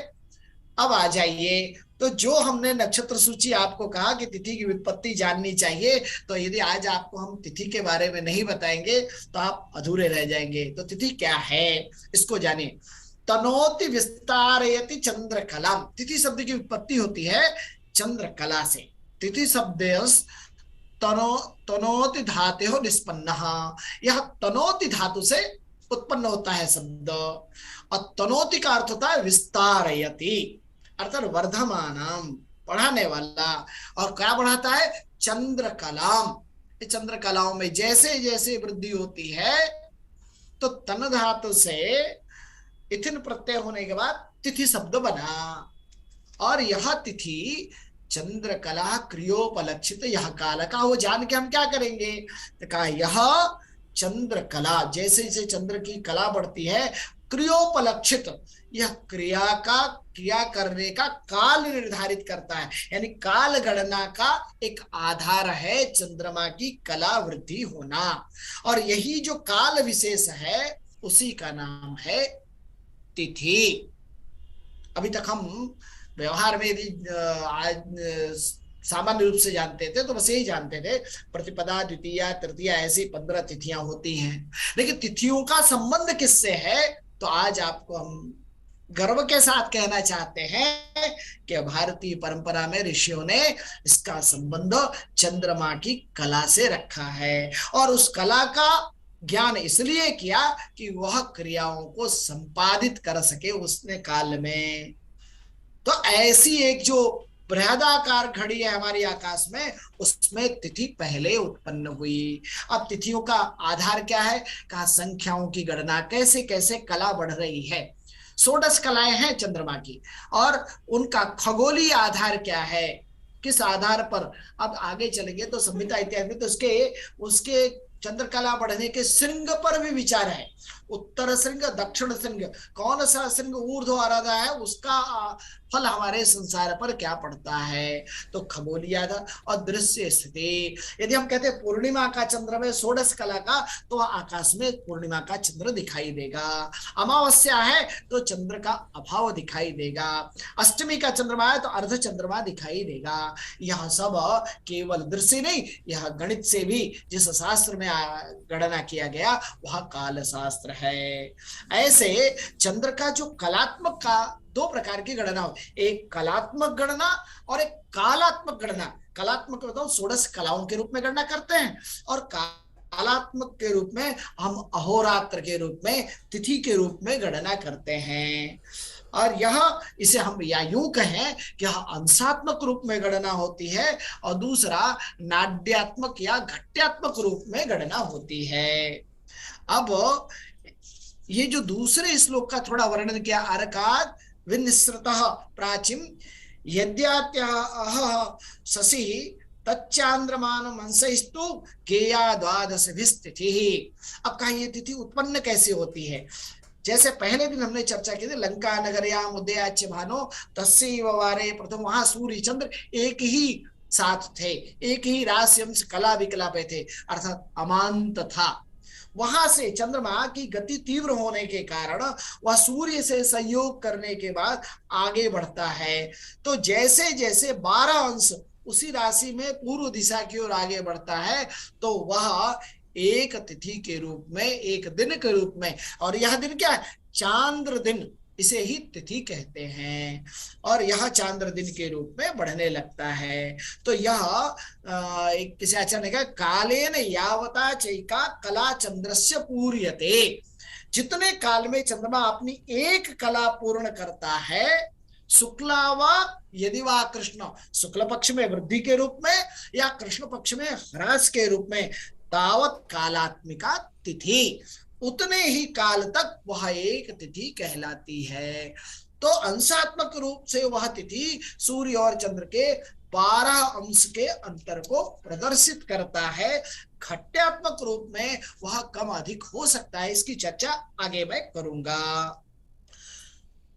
अब आ जाइए तो जो हमने नक्षत्र सूची आपको कहा कि तिथि की व्युत्पत्ति जाननी चाहिए, तो यदि आज आपको हम तिथि के बारे में नहीं बताएंगे तो आप अधूरे रह जाएंगे। तो तिथि क्या है इसको जानिए। तनोति विस्तारयति चंद्रकला। तिथि शब्द की उत्पत्ति होती है चंद्रकला से। तिथि शब्द तनोति धातु निष्पन्न। यह तनोति धातु से उत्पन्न होता है शब्द। और तनोति का अर्थ होता है विस्तारयति, अर्थात वर्धमानम, बढ़ाने वाला। और क्या बढ़ाता है? चंद्रकलाम। चंद्रकलाओं में जैसे जैसे वृद्धि होती है तो तन धातु से इथिन प्रत्यय होने के बाद तिथि शब्द बना। और यह तिथि चंद्रकला क्रियोपलक्षित यह काल का, वो जान के हम क्या करेंगे? तो कहा यह चंद्रकला, जैसे जैसे चंद्र की कला बढ़ती है, क्रियोपलक्षित, यह क्रिया करने का काल निर्धारित करता है। यानी काल गणना का एक आधार है चंद्रमा की कला वृद्धि होना। और यही जो काल विशेष है उसी का नाम है तिथि। अभी तक हम व्यवहार में यदि सामान्य रूप से जानते थे तो बस यही जानते थे, प्रतिपदा, द्वितीया, तृतीया, ऐसी 15 तिथियां होती हैं। लेकिन तिथियों का संबंध किससे है? तो आज आपको हम गर्व के साथ कहना चाहते हैं कि भारतीय परंपरा में ऋषियों ने इसका संबंध चंद्रमा की कला से रखा है। और उस कला का ज्ञान इसलिए किया कि वह क्रियाओं को संपादित कर सके उसने काल में। तो ऐसी एक जो बृहदाकार घड़ी है हमारी आकाश में, उसमें तिथि पहले उत्पन्न हुई। अब तिथियों का आधार क्या है? कहा संख्याओं की गणना, कैसे कैसे कला बढ़ रही है। 16 कलाएं हैं चंद्रमा की, और उनका खगोलीय आधार क्या है, किस आधार पर। अब आगे चलेंगे तो संहिता इत्यादि में तो उसके चंद्रकला बढ़ने के श्रृंग पर भी विचार है। उत्तर श्रृंग, दक्षिण श्रृंग, कौन सा श्रृंग ऊर्ध्व आराधा है, उसका फल हमारे संसार पर क्या पड़ता है। तो खगोलीय आधार और दृश्य स्थिति। यदि हम कहते हैं पूर्णिमा का चंद्र में 16 कला का, तो आकाश में पूर्णिमा का चंद्र दिखाई देगा। अमावस्या है तो चंद्र का अभाव दिखाई देगा। अष्टमी का चंद्रमा है तो अर्ध चंद्रमा दिखाई देगा। यह सब केवल दृश्य नहीं, यह गणित से भी जिस शास्त्र में गणना किया गया वह काल शास्त्र है। ऐसे चंद्र का जो कलात्मक का 2 प्रकार की गणना हो, एक कलात्मक गणना और एक कालात्मक गणना। कलात्मक बताओ 16 कलाओं के रूप में गणना करते हैं, और कालात्मक के रूप में हम अहोरात्र के रूप में, तिथि के रूप में गणना करते हैं। और यह इसे हम या यूं कहें कि यह अंशात्मक रूप में गणना होती है, और दूसरा नाड्यात्मक या घट्यात्मक रूप में गणना होती है। अब ये जो दूसरे श्लोक का थोड़ा वर्णन किया, अर्काद विनिसृतः प्राचीन यद्यात्याह शशि तच्चांद्रमान अंशस्तु केया द्वादशभिस्तिथि। अब कहा ये तिथि उत्पन्न कैसे होती है? जैसे पहले दिन हमने चर्चा की थी, लंका नगरयाम उदयाच्य भानो तस्यैव वारे प्रथम, वहां सूर्य चंद्र एक ही साथ थे, एक ही राशि अंश कला विकला पे थे, अर्थात अमांत था। वहां से चंद्रमा की गति तीव्र होने के कारण वह सूर्य से संयोग करने के बाद आगे बढ़ता है। तो जैसे जैसे 12 अंश उसी राशि में पूर्व दिशा की ओर आगे बढ़ता है, तो वह एक तिथि के रूप में, एक दिन के रूप में, और यह दिन क्या है? चांद्र दिन, इसे ही तिथि कहते हैं। और यह चांद्र दिन के रूप में बढ़ने लगता है। तो यह एक किसी आचार्य ने कहा, कालेन यावता चैका कला चंद्रस्य पूर्यते। जितने काल में चंद्रमा अपनी एक कला पूर्ण करता है, शुक्ला व यदि वा कृष्ण, शुक्ल पक्ष में वृद्धि के रूप में या कृष्ण पक्ष में ह्रास के रूप में, तावत कालात्मिका तिथि, उतने ही काल तक वह एक तिथि कहलाती है। तो अंशात्मक रूप से वह तिथि सूर्य और चंद्र के 12 अंश के अंतर को प्रदर्शित करता है। घट्यात्मक रूप में वह कम अधिक हो सकता है। इसकी चर्चा आगे मैं करूंगा।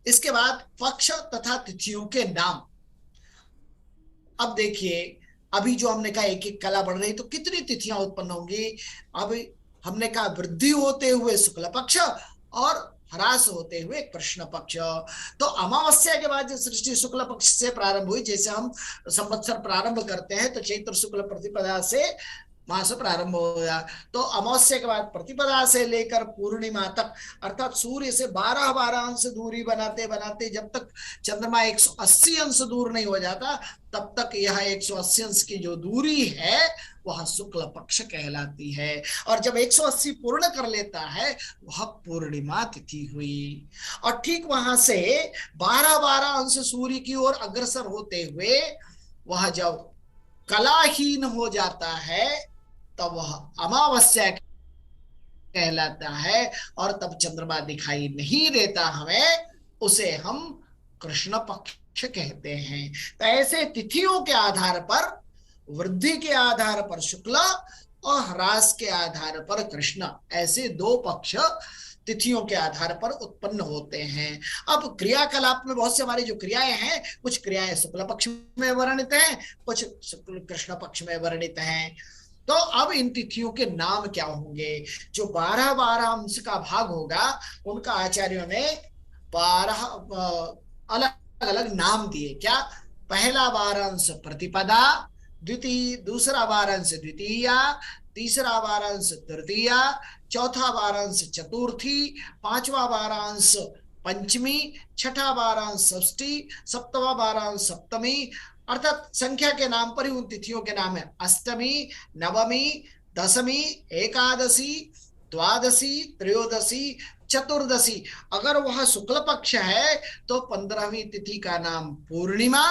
इसके बाद पक्ष तथा तिथियों के नाम। अब देखिए, अभी जो हमने कहा एक एक कला बढ़ रही, तो कितनी तिथियां उत्पन्न होंगी। अब हमने कहा वृद्धि होते हुए शुक्ल पक्ष और ह्रास होते हुए कृष्ण पक्ष। तो अमावस्या के बाद जो सृष्टि शुक्ल पक्ष से प्रारंभ हुई, जैसे हम संवत्सर प्रारंभ करते हैं तो चैत्र शुक्ल प्रतिपदा से मास प्रारंभ हो गया, तो अमावस्या के बाद प्रतिपदा से लेकर पूर्णिमा तक, अर्थात सूर्य से 12-12 अंश दूरी बनाते बनाते जब तक चंद्रमा 180 अंश दूर नहीं हो जाता, तब तक यह 180 अंश की जो दूरी है वह शुक्ल पक्ष कहलाती है। और जब 180 पूर्ण कर लेता है वह पूर्णिमा तिथि हुई। और ठीक वहां से 12-12 अंश सूर्य की ओर अग्रसर होते हुए वह जब कलाहीन हो जाता है तब वह अमावस्या कहलाता है, और तब चंद्रमा दिखाई नहीं देता हमें, उसे हम कृष्ण पक्ष कहते हैं। तो ऐसे तिथियों के आधार पर, वृद्धि के आधार पर शुक्ल और ह्रास के आधार पर कृष्ण, ऐसे दो पक्ष तिथियों के आधार पर उत्पन्न होते हैं। अब क्रियाकलाप में बहुत से हमारी जो क्रियाएं हैं, कुछ क्रियाएं शुक्ल पक्ष में वर्णित हैं, कुछ कृष्ण पक्ष में वर्णित हैं। तो अब इन तिथियों के नाम क्या होंगे? जो 12-12 अंश का भाग होगा उनका आचार्यों ने 12 अलग अलग नाम दिए। क्या? पहला 12 अंश प्रतिपदा, दूसरा 12 अंश द्वितीया, तीसरा 12 अंश तृतीया, चौथा 12 अंश चतुर्थी, पांचवा 12 अंश पंचमी, छठा 12 अंश षष्ठी, सप्तवा 12 अंश सप्तमी। अर्थात संख्या के नाम पर ही उन तिथियों के नाम है। अष्टमी, नवमी, दशमी, एकादशी, द्वादशी, त्रयोदशी, चतुर्दशी। अगर वह शुक्ल पक्ष है तो 15वीं तिथि का नाम पूर्णिमा,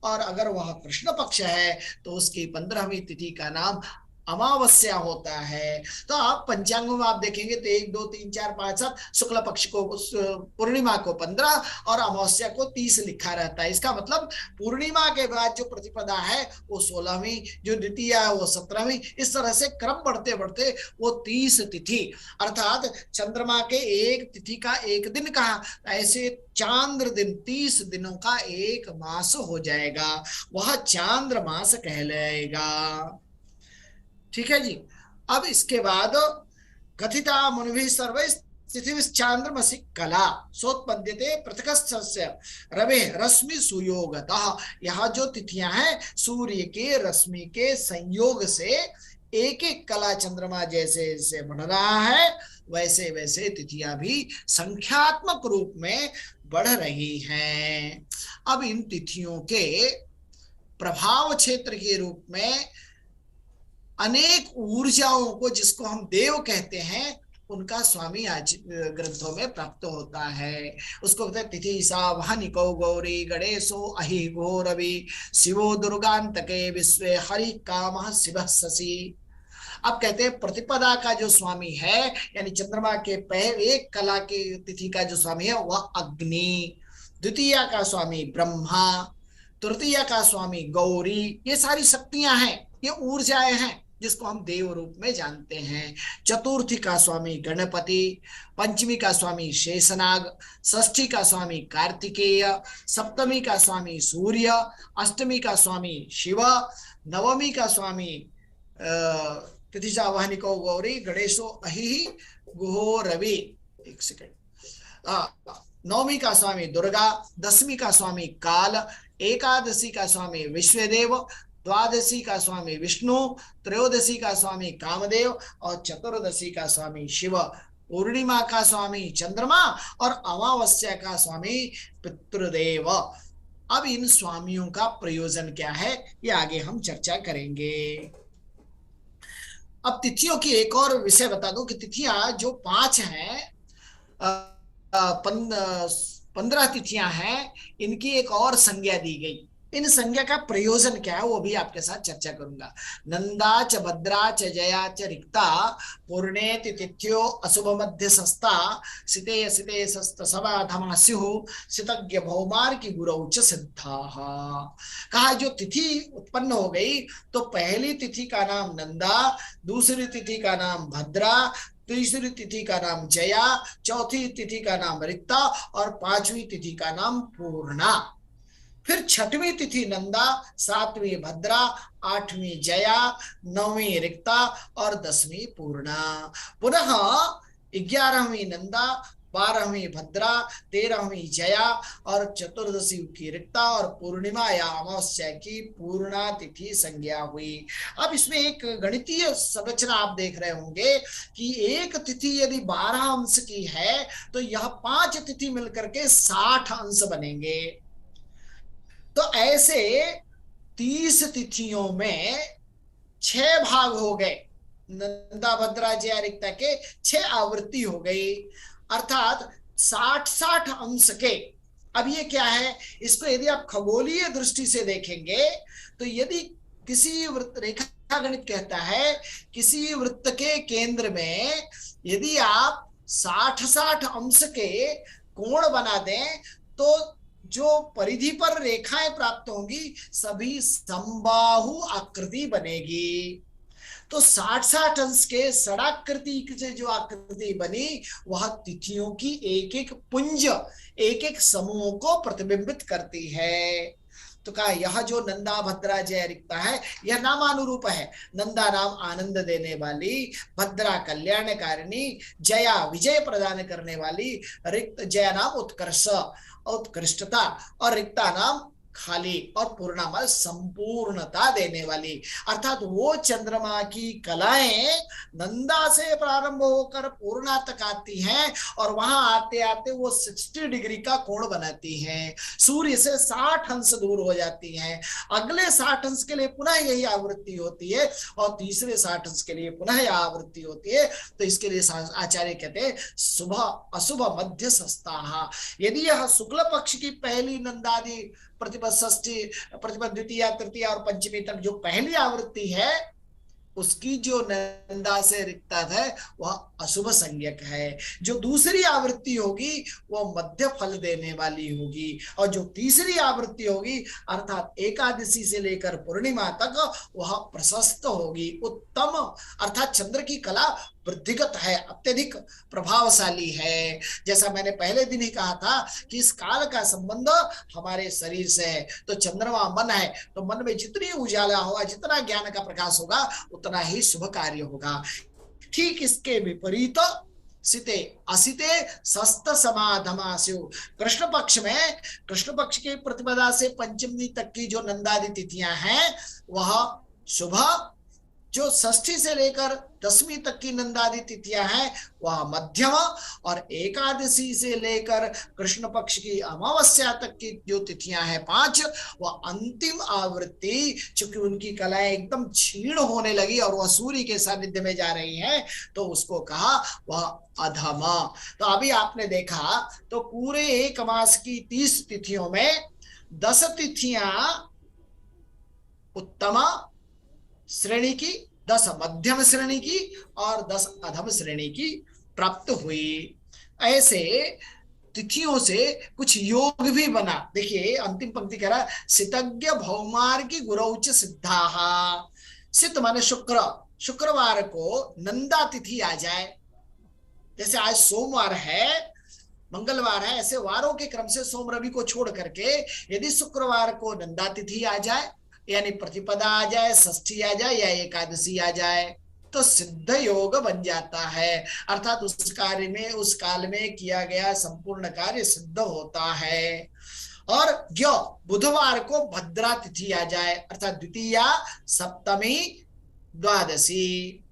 और अगर वह कृष्ण पक्ष है तो उसकी 15वीं तिथि का नाम अमावस्या होता है। तो आप पंचांगों में आप देखेंगे तो 1, 2, 3, 4, 5, 7 शुक्ल पक्ष को, पूर्णिमा को 15 और अमावस्या को 30 लिखा रहता है। इसका मतलब पूर्णिमा के बाद जो प्रतिपदा है वो 16वीं, जो द्वितीया है वो 17वीं, इस तरह से क्रम बढ़ते बढ़ते वो 30 तिथि, अर्थात चंद्रमा के एक तिथि का एक दिन कहा, ऐसे चांद्र दिन 30 दिनों का एक मास हो जाएगा, वह चांद्र मास कहलाएगा। ठीक है जी। अब इसके बाद कथिता मुनिभिः सर्वैः तिथिश्चांद्रमसि कला सोत्पद्यते पृथक्स्य रवे रश्मि सुयोगतः। यह जो तिथियां हैं सूर्य के रश्मि के संयोग से एक एक कला चंद्रमा जैसे जैसे बढ़ रहा है, वैसे वैसे तिथियां भी संख्यात्मक रूप में बढ़ रही हैं। अब इन तिथियों के प्रभाव क्षेत्र के रूप में अनेक ऊर्जाओं को, जिसको हम देव कहते हैं, उनका स्वामी आज ग्रंथों में प्राप्त होता है। उसको कहते हैं तिथि सा वहनिको गौरी गणेशो अहि घो रवि शिवो दुर्गांतके विश्वे हरि कामः शिवः शशि। अब कहते हैं प्रतिपदा का जो स्वामी है, यानी चंद्रमा के पहले एक कला के तिथि का जो स्वामी है वह अग्नि, द्वितीया का स्वामी ब्रह्मा, तृतीया का स्वामी गौरी। ये सारी शक्तियां हैं, ये ऊर्जाएं हैं जिसको हम देव रूप में जानते हैं। चतुर्थी का स्वामी गणपति, पंचमी का स्वामी शेषनाग, षष्ठी का स्वामी कार्तिकेय, सप्तमी का स्वामी सूर्य, अष्टमी का स्वामी शिव, नवमी का स्वामी तिथिसा वहनिको गौरी गणेशो अहि गुहो रवि। एक सेकंड। नवमी का स्वामी दुर्गा, दसवीं का स्वामी काल, एकादशी का स्वामी विश्वदेव, द्वादशी का स्वामी विष्णु, त्रयोदशी का स्वामी कामदेव और चतुर्दशी का स्वामी शिव। पूर्णिमा का स्वामी चंद्रमा और अमावस्या का स्वामी पितृदेव। अब इन स्वामियों का प्रयोजन क्या है ये आगे हम चर्चा करेंगे। अब तिथियों की एक और विषय बता दूं कि तिथियां जो 5 हैं, 15 तिथियां हैं, इनकी एक और संज्ञा दी गई। इन संज्ञा का प्रयोजन क्या है वो भी आपके साथ चर्चा करूंगा। नंदा च भद्रा च जया च रिक्ता पूर्णेति तिथ्यो अशुभ मध्य सस्ता सिते सिते सस्त सवाधमा स्युः सितज्ञ भौमार की गुरौ च सिद्धाः। कहा जो तिथि उत्पन्न हो गई तो पहली तिथि का नाम नंदा, दूसरी तिथि का नाम भद्रा, तीसरी तिथि का नाम जया, चौथी तिथि का नाम रिक्ता और पांचवी तिथि का नाम पूर्णा। फिर छठवीं तिथि नंदा, सातवीं भद्रा, आठवीं जया, नौवीं रिक्ता और 10वीं पूर्णा। पुनः 11वीं नंदा, 12वीं भद्रा, 13वीं जया और चतुर्दशी की रिक्ता और पूर्णिमा या अमावस्या की पूर्णा तिथि संज्ञा हुई। अब इसमें एक गणितीय संरचना आप देख रहे होंगे कि एक तिथि यदि 12 अंश की है तो यह 5 तिथि मिलकर के 60 अंश बनेंगे। तो ऐसे 30 तिथियों में 6 भाग हो गए, नंदा भद्रा जया रिक्ता के 6 आवृत्ति हो गई, अर्थात 60-60 अंश के। अब ये क्या है, इसको यदि आप खगोलीय दृष्टि से देखेंगे तो यदि किसी वृत्त, रेखा गणित कहता है किसी वृत्त के केंद्र में यदि आप 60-60 अंश के कोण बना दें तो जो परिधि पर रेखाएं प्राप्त होंगी सभी समबाहु आकृति बनेगी। तो 60-60 अंश के षडाकृति से जो आकृति बनी वह तिथियों की एक एक पुंज, एक एक समूह को प्रतिबिंबित करती है। तो कहा यह जो नंदा भद्रा जय रिक्ता है यह नामानुरूप है। नंदा नाम आनंद देने वाली, भद्रा कल्याणकारिणी, जया विजय प्रदान करने वाली, रिक्त जया नाम उत्कर्ष उत्कृष्टता और रिक्ता नाम खाली और पूर्णा माल संपूर्णता देने वाली। अर्थात वो चंद्रमा की कलाएं नंदा से प्रारंभ होकर पूर्णा तक आती हैं और वहां आते आते वो 60 डिग्री का कोण बनाती हैं, सूर्य से 60 अंश दूर हो जाती हैं। अगले 60 अंश के लिए पुनः यही आवृत्ति होती है और तीसरे 60 अंश के लिए पुनः यह आवृत्ति होती है। तो इसके लिए आचार्य कहते हैं शुभ अशुभ मध्य सस्ता। यदि यह शुक्ल पक्ष की पहली नंदादि प्रतिपद षष्ठी, प्रतिपद द्वितीय, तृतीय और पंचमी तक जो पहली आवृत्ति है उसकी जो नंदा से रिक्ता है वह अशुभ संज्ञक है। जो दूसरी आवृत्ति होगी वह मध्य फल देने वाली होगी और जो तीसरी आवृत्ति होगी अर्थात एकादशी से लेकर पूर्णिमा तक वह प्रशस्त होगी, उत्तम, अर्थात चंद्र की कला वृद्धिगत है, अत्यधिक प्रभावशाली है। जैसा मैंने पहले दिन ही कहा था कि इस काल का संबंध हमारे शरीर से है। तो चंद्रमा मन है तो मन में जितनी उजाला होगा, जितना ज्ञान का प्रकाश होगा उतना ही शुभ कार्य होगा। ठीक इसके विपरीत सिते असिते सस्त समाधमास्यु, कृष्ण पक्ष में, कृष्ण पक्ष के प्रतिपदा से पंचमी तक की जो नंदादि तिथियां हैं वह शुभ, जो षष्ठी से लेकर दसवीं तक की नंदादि तिथियां हैं वह मध्यम और एकादशी से लेकर कृष्ण पक्ष की अमावस्या तक की जो तिथियां हैं 5 वह अंतिम आवृत्ति, चूंकि उनकी कलाएं एकदम क्षीण होने लगी और वह सूर्य के सानिध्य में जा रही हैं तो उसको कहा वह अधमा। तो अभी आपने देखा तो पूरे एक मास की 30 तिथियों में 10 तिथियां उत्तमा श्रेणी की, 10 मध्यम श्रेणी की और 10 अधम श्रेणी की प्राप्त हुई। ऐसे तिथियों से कुछ योग भी बना। देखिए अंतिम पंक्ति कह रहा सितज्ञ भौमार्गी गुरौच सिद्धाहा। सित माने शुक्र, शुक्रवार को नंदा तिथि आ जाए, जैसे आज सोमवार है, मंगलवार है, ऐसे वारों के क्रम से सोम रवि को छोड़ करके यदि शुक्रवार को नंदा तिथि आ जाए यानी प्रतिपदा आ जाए, षष्ठी आ जाए या एकादशी आ जाए तो सिद्ध योग बन जाता है। अर्थात उस कार्य में, उस काल में किया गया संपूर्ण कार्य सिद्ध होता है। और जो बुधवार को भद्रा तिथि आ जाए अर्थात द्वितीय, सप्तमी, द्वादशी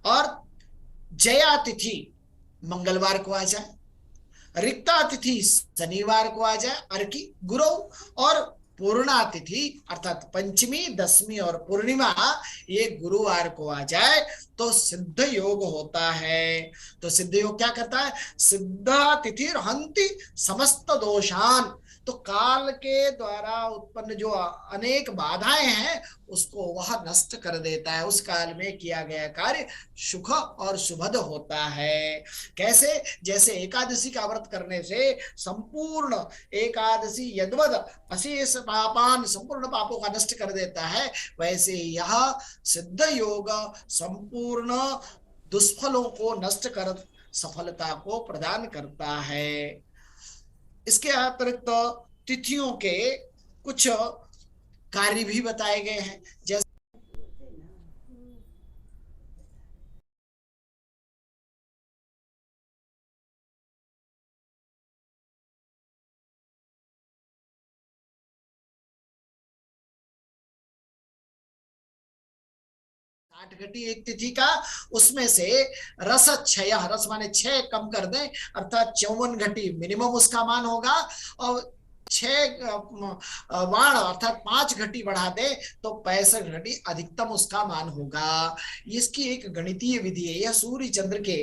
और जया तिथि मंगलवार को आ जाए, रिक्ता तिथि शनिवार को आ जाए अर्की गुरु, और पूर्णा तिथि अर्थात पंचमी, दसवीं और पूर्णिमा ये गुरुवार को आ जाए तो सिद्ध योग होता है। तो सिद्ध योग क्या करता है, सिद्धा तिथि हंति समस्त दोषान, तो काल के द्वारा उत्पन्न जो अनेक बाधाएं हैं उसको वह नष्ट कर देता है। उस काल में किया गया कार्य सुख और सुभद होता है। कैसे, जैसे एकादशी का व्रत करने से संपूर्ण एकादशी यद्वद अशेष पापान, संपूर्ण पापों का नष्ट कर देता है, वैसे यह सिद्ध योग संपूर्ण दुष्फलों को नष्ट कर सफलता को प्रदान करता है। इसके अतिरिक्त तिथियों के कुछ कार्य भी बताए गए हैं, जैसे 8 घटी एक तिथि का, उसमें से रस क्षय, रस माने 6 कम कर दें, अर्थात 54 घटी मिनिमम उसका मान होगा, और 6 वाण अर्थात 5 घटी बढ़ा दे तो 65 घटी अधिकतम उसका मान होगा। इसकी एक गणितीय विधि है। यह सूर्य चंद्र के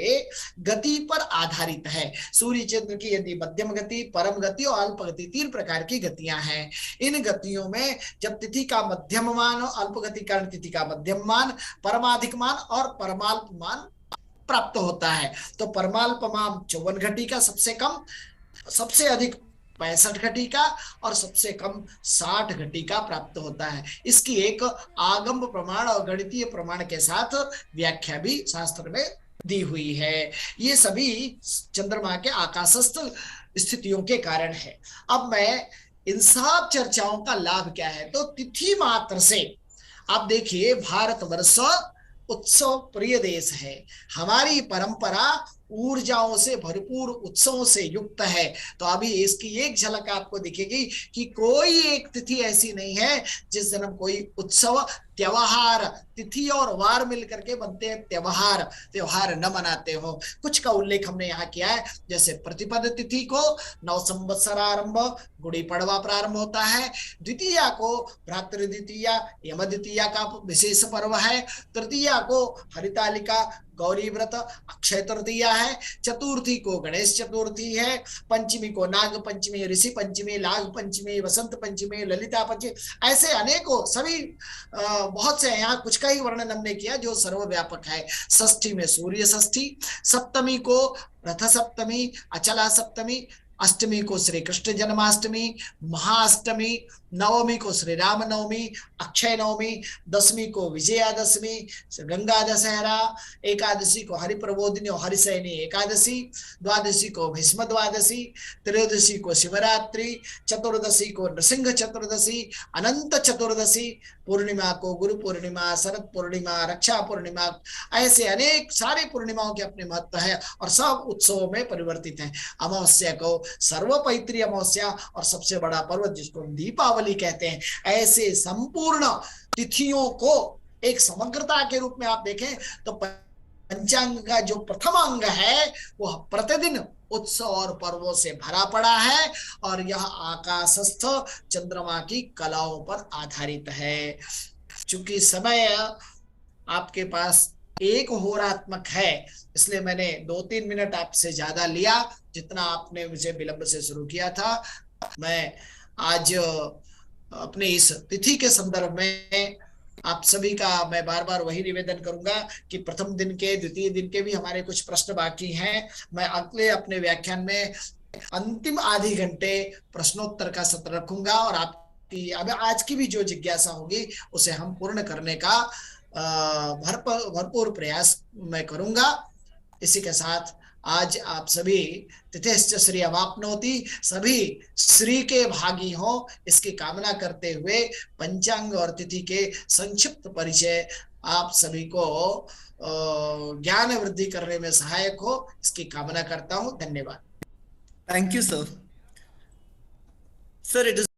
गति पर आधारित है। सूर्य चंद्र की यदि मध्यम गति, परम गति और अल्प गति 3 प्रकार की गतियां हैं। इन गतियों में जब तिथि का मध्यम मान, अल्प गति कारण तिथि का मध्यम मान, परमाधिक मान और परमाल्प मान प्राप्त होता है, तो परमाल्प मान 54 घटी का सबसे कम, सबसे अधिक 65 घटी का और सबसे कम 60 घटी का प्राप्त होता है। इसकी एक आगम प्रमाण और गणितीय प्रमाण के साथ व्याख्या भी शास्त्र में दी हुई है। ये सभी चंद्रमा के आकाशस्थ स्थितियों के कारण है। अब मैं इन सब चर्चाओं का लाभ क्या है, तो तिथि मात्र से आप देखिए, भारतवर्ष उत्सव प्रिय देश है। हमारी परंपरा ऊर्जाओं से भरपूर, उत्सवों से युक्त है। तो अभी इसकी एक झलक आपको दिखेगी कि कोई एक तिथि ऐसी नहीं है जिस दिन हम कोई उत्सव, त्योहार, तिथि और वार मिलकर के बनते हैं त्योहार न मनाते हो। कुछ का उल्लेख हमने यहाँ किया है, जैसे प्रतिपद तिथि को नव संवत्सर आरंभ, गुड़ी पड़वा प्रारंभ होता है। द्वितीया को भ्रातृ द्वितीया, यम द्वितीया का विशेष पर्व है। तृतीया को हरितालिका, गौरी व्रत, अक्षय तृतीया है। चतुर्थी को गणेश चतुर्थी है। पंचमी को नाग पंचमी, ऋषि पंचमी, लाग पंचमी, वसंत पंचमी, ललिता पंचमी, ऐसे अनेकों सभी बहुत से, यहाँ कुछ का ही वर्णन हमने किया जो सर्वव्यापक है। षष्ठी में सूर्य षष्ठी, सप्तमी को रथ सप्तमी, अचला सप्तमी, अष्टमी को श्री कृष्ण जन्माष्टमी, महाअष्टमी, नवमी को श्री राम नवमी, अक्षय नवमी, दशमी को विजयादशमी, गंगा दशहरा, एकादशी को हरिप्रबोधिनी और हरिशयनी एकादशी, द्वादशी को भीष्म द्वादशी, त्रयोदशी को शिवरात्रि, चतुर्दशी को नृसिंह चतुर्दशी, अनंत चतुर्दशी, पूर्णिमा को गुरु पूर्णिमा, शरद पूर्णिमा, रक्षा पूर्णिमा, ऐसे अनेक सारे पूर्णिमाओं के अपने महत्व है और सब उत्सवों में परिवर्तित है। अमावस्या को सर्वपैत्री अमावस्या और सबसे बड़ा पर्व जिसको दीपावली कहते हैं। ऐसे संपूर्ण तिथियों को एक समग्रता के रूप में आप देखें तो पंचांग का जो प्रथम अंग है वह प्रतिदिन उत्सव और पर्वों से भरा पड़ा है और यह आकाशस्थ चंद्रमा की कलाओं पर आधारित है। चूंकि समय आपके पास एक होरात्मक है, इसलिए मैंने 2-3 मिनट आपसे ज्यादा लिया जितना आपने मुझे विलंब से शुरू किया था। मैं आज अपने इस तिथि के संदर्भ में आप सभी का मैं बार बार वही निवेदन करूंगा कि प्रथम दिन के, द्वितीय दिन के भी हमारे कुछ प्रश्न बाकी हैं। मैं अगले अपने व्याख्यान में अंतिम आधे घंटे प्रश्नोत्तर का सत्र रखूंगा और आपकी अब आज की भी जो जिज्ञासा होगी उसे हम पूर्ण करने का भरपूर प्रयास मैं करूंगा। इसी के साथ आज आप सभी तिथिश्च श्री अवाप्नोति, सभी श्री के भागी हो, इसकी कामना करते हुए पंचांग और तिथि के संक्षिप्त परिचय आप सभी को ज्ञान वृद्धि करने में सहायक हो, इसकी कामना करता हूं। धन्यवाद। Thank you, sir. Sir, it is